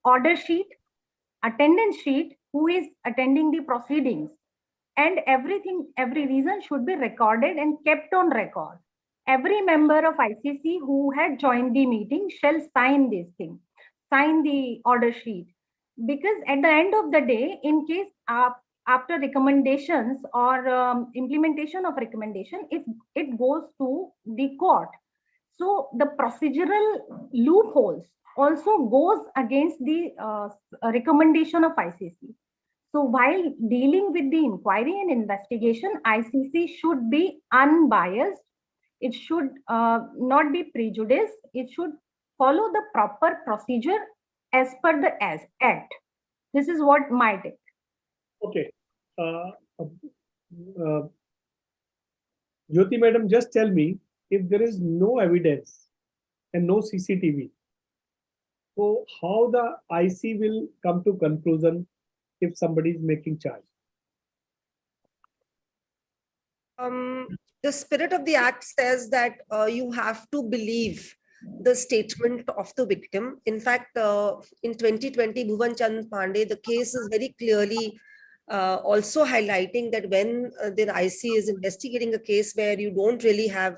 order sheet, attendance sheet, who is attending the proceedings, and everything, every reason should be recorded and kept on record. Every member of ICC who had joined the meeting shall sign this thing, sign the order sheet, because at the end of the day, in case after recommendations or implementation of recommendation, if it goes to the court, so the procedural loopholes also goes against the recommendation of ICC. So while dealing with the inquiry and investigation, ICC should be unbiased. It should not be prejudiced. It should follow the proper procedure as per the Act. This is what my take. Okay. Jyoti madam, just tell me, if there is no evidence and no CCTV, so how the IC will come to conclusion if somebody is making charge? The spirit of the act says that you have to believe the statement of the victim. In fact, in 2020, Bhuvan Chand Pandey, the case is very clearly Also highlighting that when the IC is investigating a case where you don't really have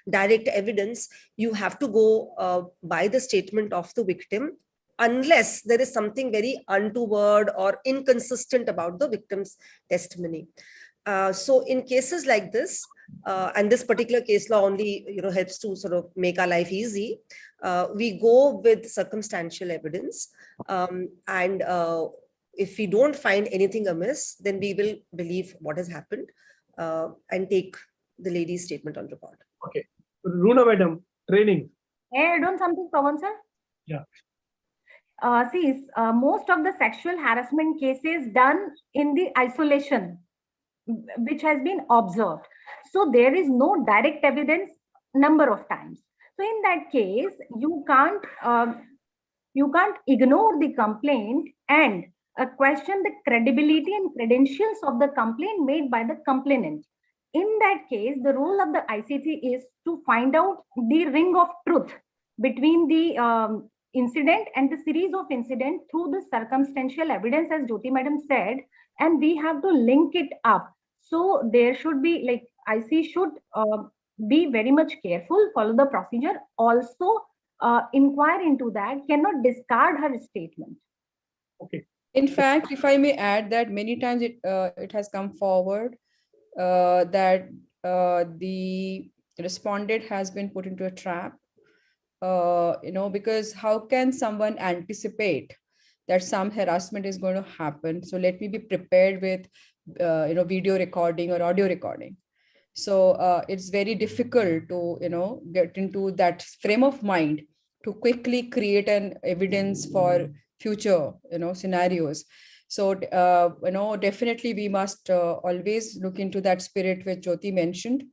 direct evidence, you have to go by the statement of the victim, unless there is something very untoward or inconsistent about the victim's testimony. So in cases like this, and this particular case law only helps to sort of make our life easy, we go with circumstantial evidence, and if we don't find anything amiss, then we will believe what has happened and take the lady's statement on record. Okay. Runa madam, training. May I add on something, Pawan sir? Yeah. Most of the sexual harassment cases done in the isolation, which has been observed. So there is no direct evidence number of times. So in that case, you can't ignore the complaint and question the credibility and credentials of the complaint made by the complainant. In that case, the role of the ICC is to find out the ring of truth between the incident and the series of incidents through the circumstantial evidence, as Jyoti madam said, and we have to link it up. So there should be, like, IC should be very much careful, follow the procedure, also inquire into that, cannot discard her statement. Okay. In fact, if I may add that many times it has come forward that the respondent has been put into a trap, because how can someone anticipate that some harassment is going to happen? So let me be prepared with, video recording or audio recording. So it's very difficult to, get into that frame of mind to quickly create an evidence for future, scenarios. So, definitely we must always look into that spirit which Jyoti mentioned.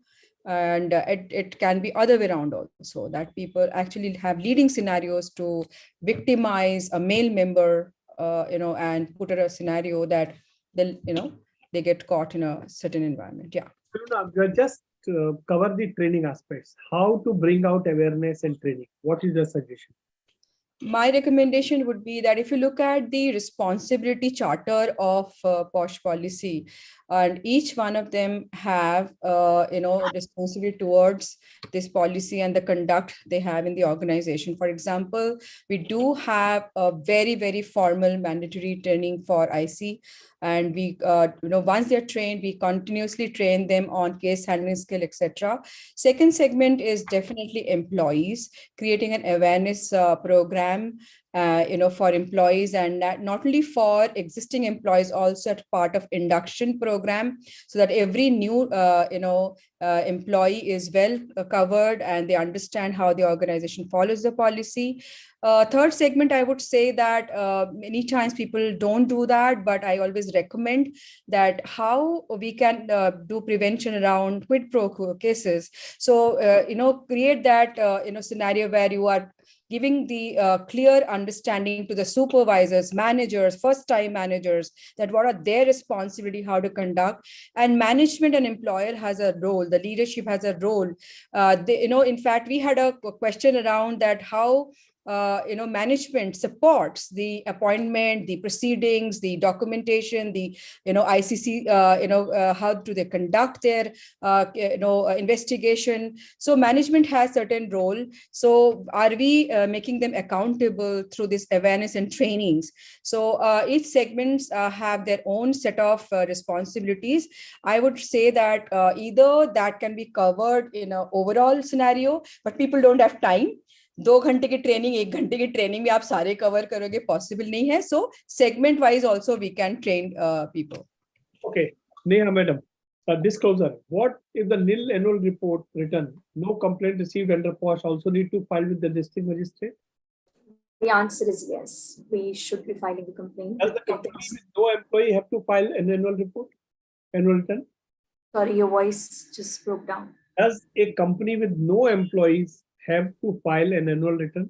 And it can be other way around also, that people actually have leading scenarios to victimize a male member, and put in a scenario that they get caught in a certain environment. Yeah. Just cover the training aspects. How to bring out awareness and training. What is the suggestion? My recommendation would be that if you look at the responsibility charter of POSH policy, and each one of them have, responsibility towards this policy and the conduct they have in the organization. For example, we do have a very, very formal mandatory training for IC. And we, once they're trained, we continuously train them on case handling skill, etc. Second segment is definitely employees, creating an awareness program, for employees, and not only for existing employees, also as part of induction program, so that every new, employee is well covered and they understand how the organization follows the policy. Third segment, I would say that many times people don't do that, but I always recommend that how we can do prevention around quid pro quo cases. So, create that, scenario where you are giving the clear understanding to the supervisors, managers, first-time managers, that what are their responsibility, how to conduct, and management and employer has a role, the leadership has a role. In fact, we had a question around that how management supports the appointment, the proceedings, the documentation, the ICC, how do they conduct their investigation. So management has certain role. So are we making them accountable through this awareness and trainings? So each segments have their own set of responsibilities. I would say that either that can be covered in an overall scenario, but people don't have time. 2 घंटे की training, 1 घंटे की training में आप सारे cover करोगे, possible नहीं है. So segment wise also we can train people. Okay, Neha madam, disclosure. What if the nil annual report written, no complaint received under POSH, also need to file with the district magistrate? The answer is yes. We should be filing the complaint. Does the company with no employee have to file an annual report, annual return? Sorry, your voice just broke down. Does a company with no employees have to file an annual return?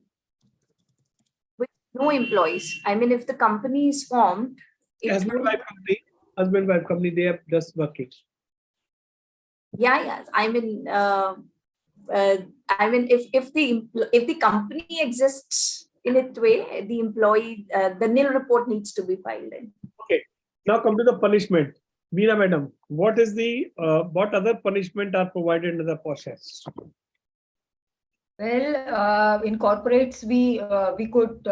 With no employees. I mean, if the company is formed, husband-wife company, they are just working. Yeah. I mean, if the company exists in its way, the employee, the nil report needs to be filed in. Okay. Now come to the punishment. Veena madam, what is the what other punishment are provided in the POSH Act? Well, in corporates, we could.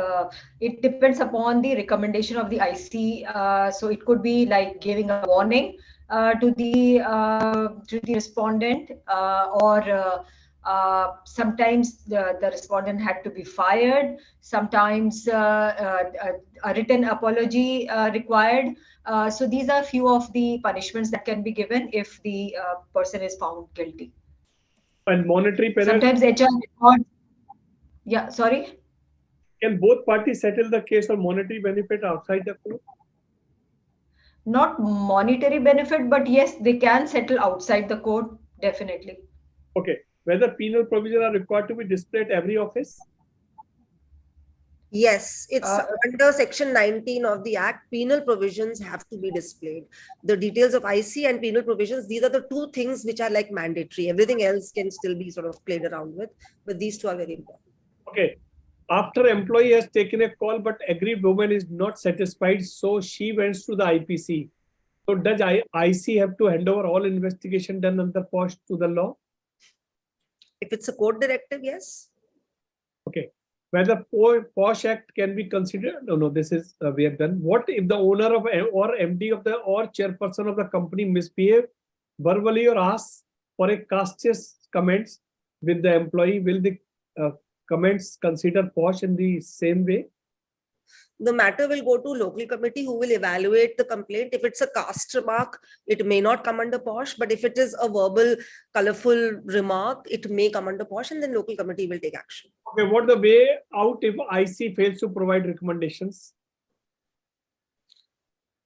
It depends upon the recommendation of the IC. So it could be like giving a warning to the respondent, or sometimes the respondent had to be fired. Sometimes a written apology required. So these are few of the punishments that can be given if the person is found guilty. And monetary penalty. Sometimes HR records. Yeah, sorry. Can both parties settle the case for monetary benefit outside the court? Not monetary benefit, but yes, they can settle outside the court, definitely. Okay. Whether penal provisions are required to be displayed at every office? Yes, it's under section 19 of the Act. Penal provisions have to be displayed. The details of IC and penal provisions, these are the two things which are like mandatory. Everything else can still be sort of played around with, but these two are very important. Okay. After employee has taken a call, but aggrieved woman is not satisfied, so she went to the IPC. So does IC have to hand over all investigation done under POSH to the law? If it's a court directive, yes. Okay. Whether POSH Act can be considered? No, this is we have done. What if the owner of or MD of the or chairperson of the company misbehave verbally or asks for a castious comments with the employee? Will the comments consider POSH in the same way? The matter will go to local committee who will evaluate the complaint. If it's a caste remark, it may not come under POSH, but if it is a verbal, colorful remark, it may come under POSH, and then local committee will take action. Okay, what the way out if IC fails to provide recommendations?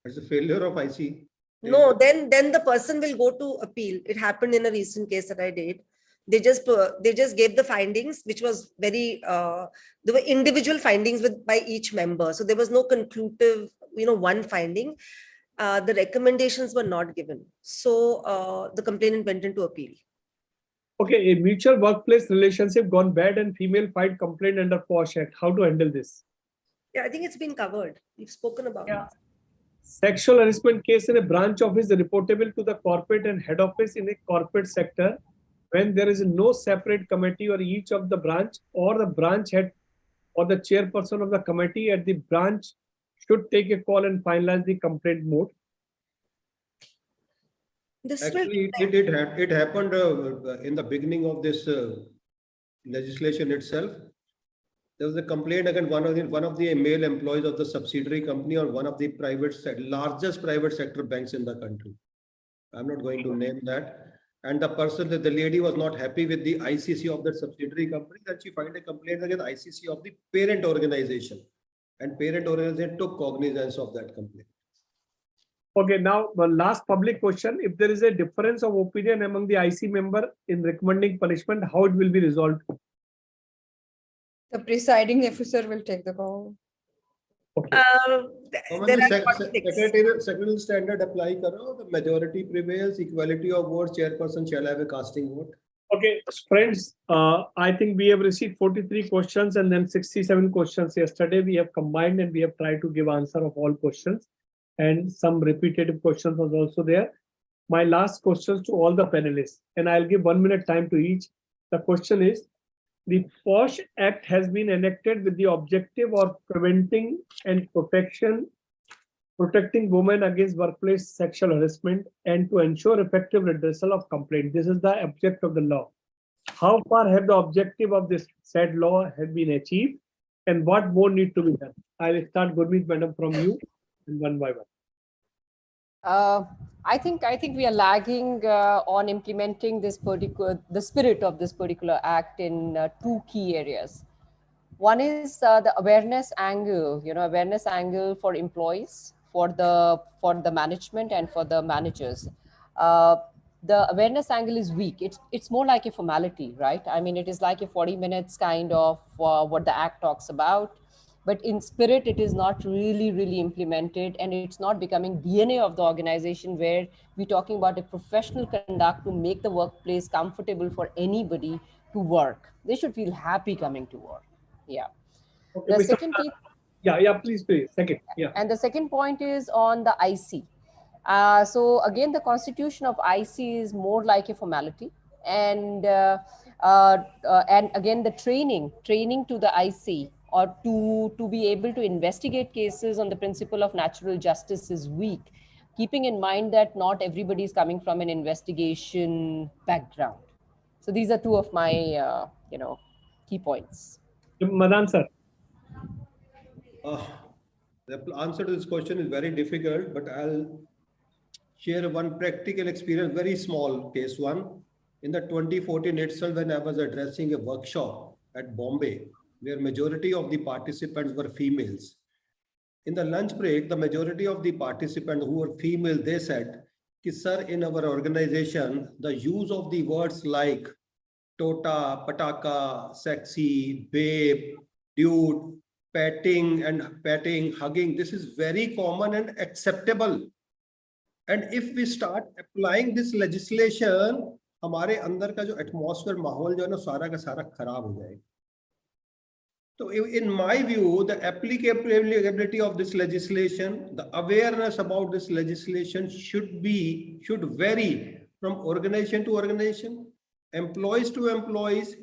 It's a failure of IC. No, then the person will go to appeal. It happened in a recent case that I did. They just gave the findings, which was very there were individual findings by each member. So there was no conclusive, one finding. The recommendations were not given. So the complainant went into appeal. Okay, a mutual workplace relationship gone bad and female filed complaint under POSH Act. How to handle this? Yeah, I think it's been covered. We've spoken about it. Sexual harassment case in a branch office is reportable to the corporate and head office in a corporate sector when there is no separate committee or each of the branch or the branch head or the chairperson of the committee at the branch should take a call and finalize the complaint mode. Actually, it happened in the beginning of this legislation itself. There was a complaint against one of the male employees of the subsidiary company or one of the largest private sector banks in the country. I'm not going to name that. And the lady was not happy with the ICC of that subsidiary company, that she filed a complaint against ICC of the parent organization. And parent organization took cognizance of that complaint. Okay, now one last public question. If there is a difference of opinion among the IC member in recommending punishment, how it will be resolved? The presiding officer will take the call. Okay. Secretarial standard apply karo, the majority prevails, equality of votes, chairperson shall have a casting vote. Okay, friends, I think we have received 43 questions and then 67 questions yesterday. We have combined and we have tried to give answer of all questions, and some repetitive questions was also there. My last questions to all the panelists, and I'll give 1 minute time to each. The question is, the POSH Act has been enacted with the objective of preventing and protecting women against workplace sexual harassment and to ensure effective redressal of complaint. This is the object of the law. How far have the objective of this said law has been achieved, and what more need to be done? I will start, Gurmeet madam, from you, and one by one. I think we are lagging on implementing the spirit of this particular act in two key areas. One is the awareness angle, awareness angle for employees, for the management, and for the managers. The awareness angle is weak. It's more like a formality, right? I mean, it is like a 40 minutes kind of what the act talks about. But in spirit, it is not really implemented, and it's not becoming DNA of the organization, where we're talking about a professional conduct to make the workplace comfortable for anybody to work. They should feel happy coming to work. Yeah. Okay, The second piece, Yeah, please, second. Yeah. And the second point is on the IC. So again, the constitution of IC is more like a formality, and again the training to the IC or to be able to investigate cases on the principle of natural justice is weak, keeping in mind that not everybody is coming from an investigation background. So these are two of my key points. Madan sir. The answer to this question is very difficult, but I'll share one practical experience, very small case one. In the 2014 itself, when I was addressing a workshop at Bombay, where majority of the participants were females. In the lunch break, the majority of the participants who were female, they said, sir, in our organization, the use of the words like tota, pataka, sexy, babe, dude, patting, hugging, this is very common and acceptable. And if we start applying this legislation, हमारे अंदर का जो atmosphere माहौल जो है ना सारा का सारा खराब हो जाएगा. So in my view, the applicability of this legislation, the awareness about this legislation should vary from organization to organization, employees to employees,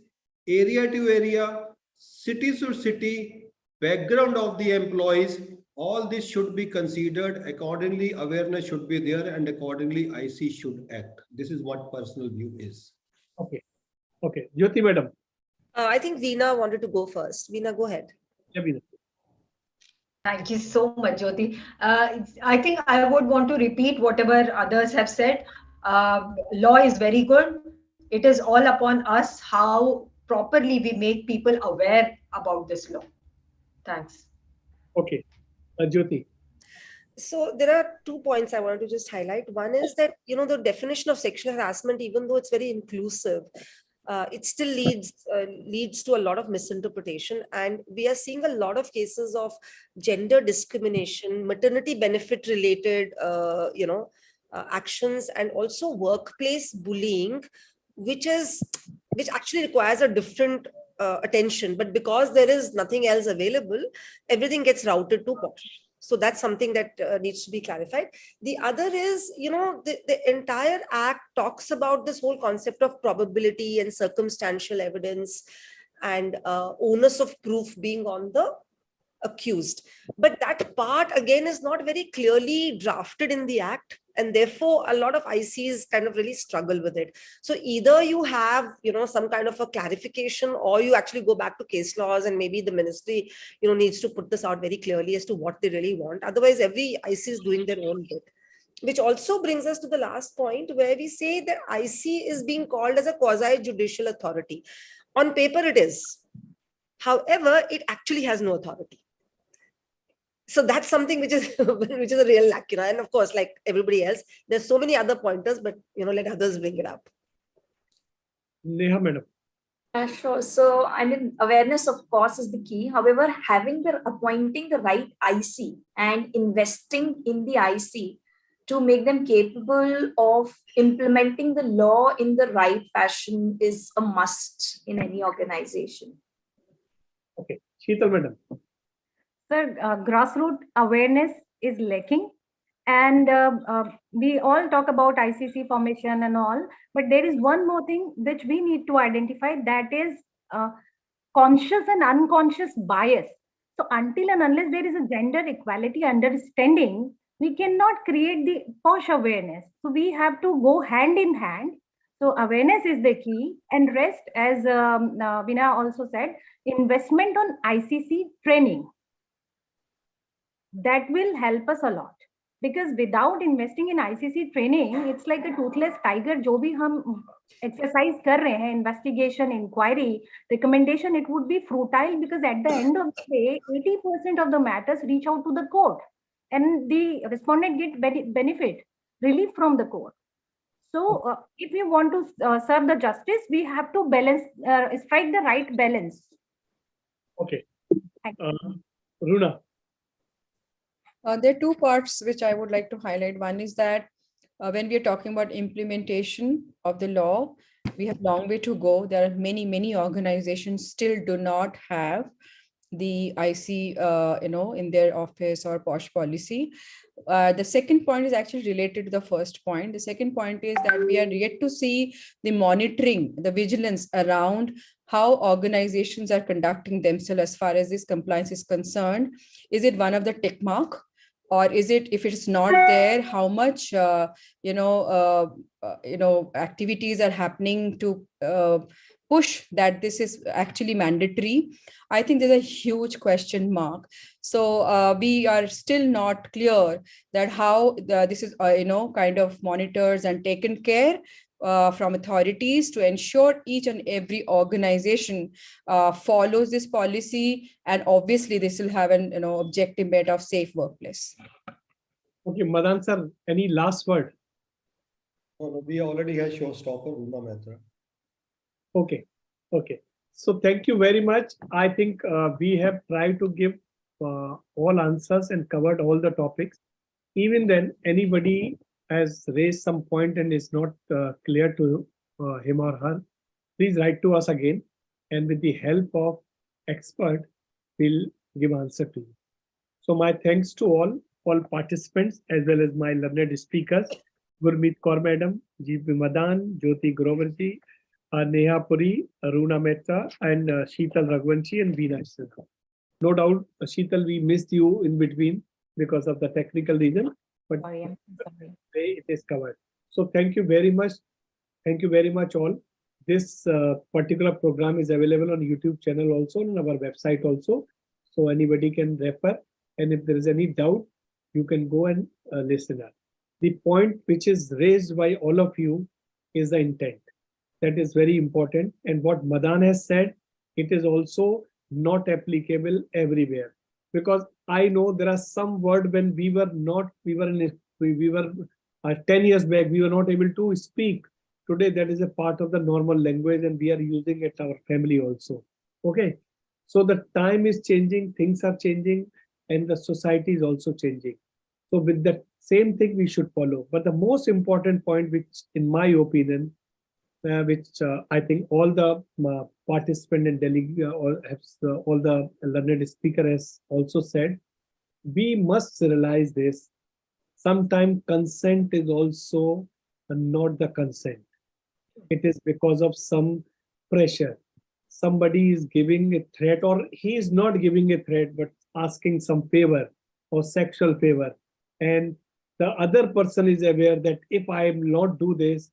area to area, city to city, background of the employees. All this should be considered accordingly. Awareness should be there, and accordingly IC should act. This is what personal view is. Okay. Jyoti madam. I think Veena wanted to go first. Veena, go ahead. Yeah, Veena. Thank you so much, Jyoti. I think I would want to repeat whatever others have said. Law is very good. It is all upon us how properly we make people aware about this law. Thanks. Okay. Jyoti. So there are 2 points I wanted to just highlight. One is that, the definition of sexual harassment, even though it's very inclusive, it still leads to a lot of misinterpretation. And we are seeing a lot of cases of gender discrimination, maternity benefit related, actions, and also workplace bullying, which actually requires a different attention. But because there is nothing else available, everything gets routed to POSH. So that's something that needs to be clarified. The other is, the entire act talks about this whole concept of probability and circumstantial evidence and onus of proof being on the accused. But that part again is not very clearly drafted in the act. And therefore, a lot of ICs kind of really struggle with it. So either you have, some kind of a clarification, or you actually go back to case laws, and maybe the ministry, needs to put this out very clearly as to what they really want. Otherwise, every IC is doing their own bit. Which also brings us to the last point, where we say that IC is being called as a quasi-judicial authority. On paper, it is. However, it actually has no authority. So that's something which is a real lacuna. And of course, like everybody else, there's so many other pointers, but let others bring it up. Neha madam. Sure. So, awareness, of course, is the key. However, appointing the right IC and investing in the IC to make them capable of implementing the law in the right fashion is a must in any organization. Okay. Sheetal madam. Sir, grassroots awareness is lacking, and we all talk about ICC formation and all, but there is one more thing which we need to identify, that is conscious and unconscious bias. So until and unless there is a gender equality understanding, we cannot create the POSH awareness. So we have to go hand in hand. So awareness is the key, and rest, as Veena also said, investment on ICC training. That will help us a lot, because without investing in ICC training, it's like a toothless tiger. जो भी हम exercise कर रहे हैं, investigation, inquiry, recommendation, it would be futile, because at the end of the day, 80% of the matters reach out to the court, and the respondent get benefit, relief from the court. So if we want to serve the justice, we have to balance, strike the right balance. Okay. Runa. There are two parts which I would like to highlight. One is that when we are talking about implementation of the law, we have a long way to go. There are many organizations still do not have the IC, in their office or POSH policy. The second point is actually related to the first point. The second point is that we are yet to see the monitoring, the vigilance around how organizations are conducting themselves as far as this compliance is concerned. Is it one of the tick mark? Or is it, if it's not there, how much activities are happening to push that this is actually mandatory? I think there's a huge question mark. So we are still not clear that how this is kind of monitors and taken care from authorities to ensure each and every organization follows this policy, and obviously this will have an objective made of safe workplace. Okay, Madan sir, any last word? No, we already have showstopper, Uma Mehta. Okay. So thank you very much. I think we have tried to give all answers and covered all the topics. Even then, anybody has raised some point and is not clear to him or her, please write to us again. And with the help of expert, we'll give answer to you. So my thanks to all participants as well as my learned speakers, Gurmeet Kaur Madam, G.P. Madan, Jyoti Groverji, Neha Puri, Aruna Mehta, and Sheetal Raghuvanshi and Veena Sinha. No doubt, Sheetal, we missed you in between because of the technical reason, but it is covered. So thank you very much. Thank you very much all. This particular program is available on YouTube channel also, on our website also. So anybody can refer. And if there is any doubt, you can go and listen up. The point which is raised by all of you is the intent. That is very important. And what Madan has said, it is also not applicable everywhere. Because I know there are some words when we were 10 years back, we were not able to speak. Today, that is a part of the normal language and we are using it our family also. Okay. So the time is changing, things are changing, and the society is also changing. So with the same thing we should follow. But the most important point, which in my opinion, which I think all the participant and delegate, all the learned speaker has also said, we must realize this. Sometimes consent is also not the consent. It is because of some pressure. Somebody is giving a threat, or he is not giving a threat, but asking some favor or sexual favor. And the other person is aware that if I am not do this,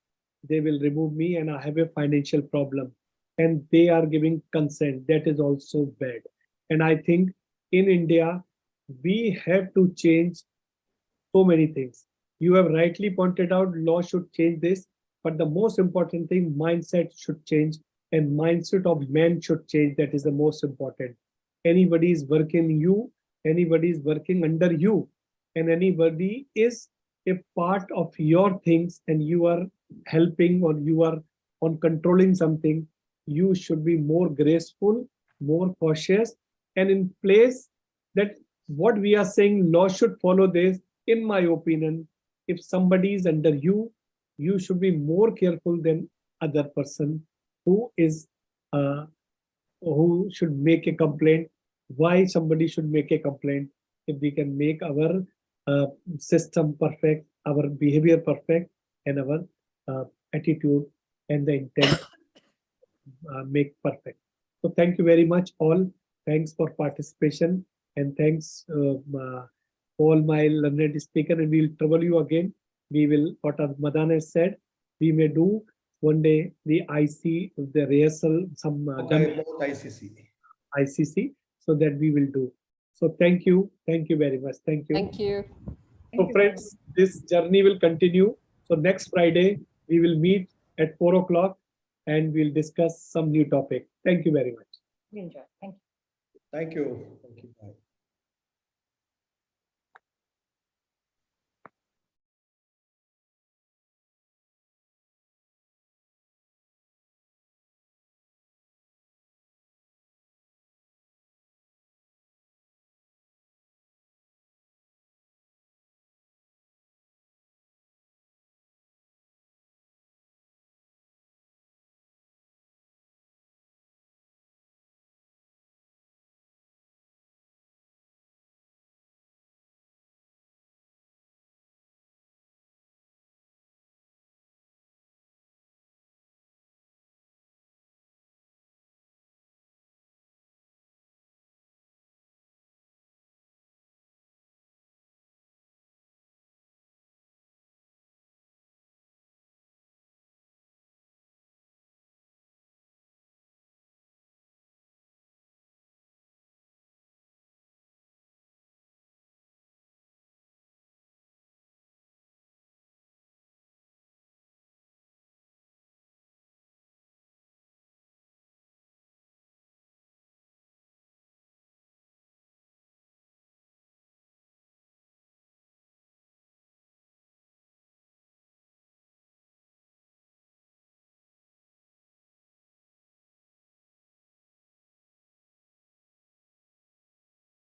they will remove me and I have a financial problem. And they are giving consent. That is also bad. And I think in India, we have to change so many things. You have rightly pointed out, law should change this. But the most important thing, mindset should change, and mindset of men should change. That is the most important. Anybody is working you, anybody is working under you, and anybody is a part of your things, and you are helping or you are on controlling something. You should be more graceful, more cautious, and in place that what we are saying, law should follow this. In my opinion, if somebody is under you, you should be more careful than other person who is who should make a complaint. Why somebody should make a complaint? If we can make our system perfect, our behavior perfect, and our attitude and the intent make perfect. So thank you very much all. Thanks for participation, and thanks all my learned speaker, and we'll trouble you again. We will, what Madan has said, we may do one day the IC, the rehearsal, some ICC, so that we will do. So thank you very much. Thank you. Thank you. So friends, this journey will continue. So next Friday, we will meet at 4 o'clock and we'll discuss some new topic. Thank you very much. Enjoy. Thank you. Thank you. Thank you. Bye.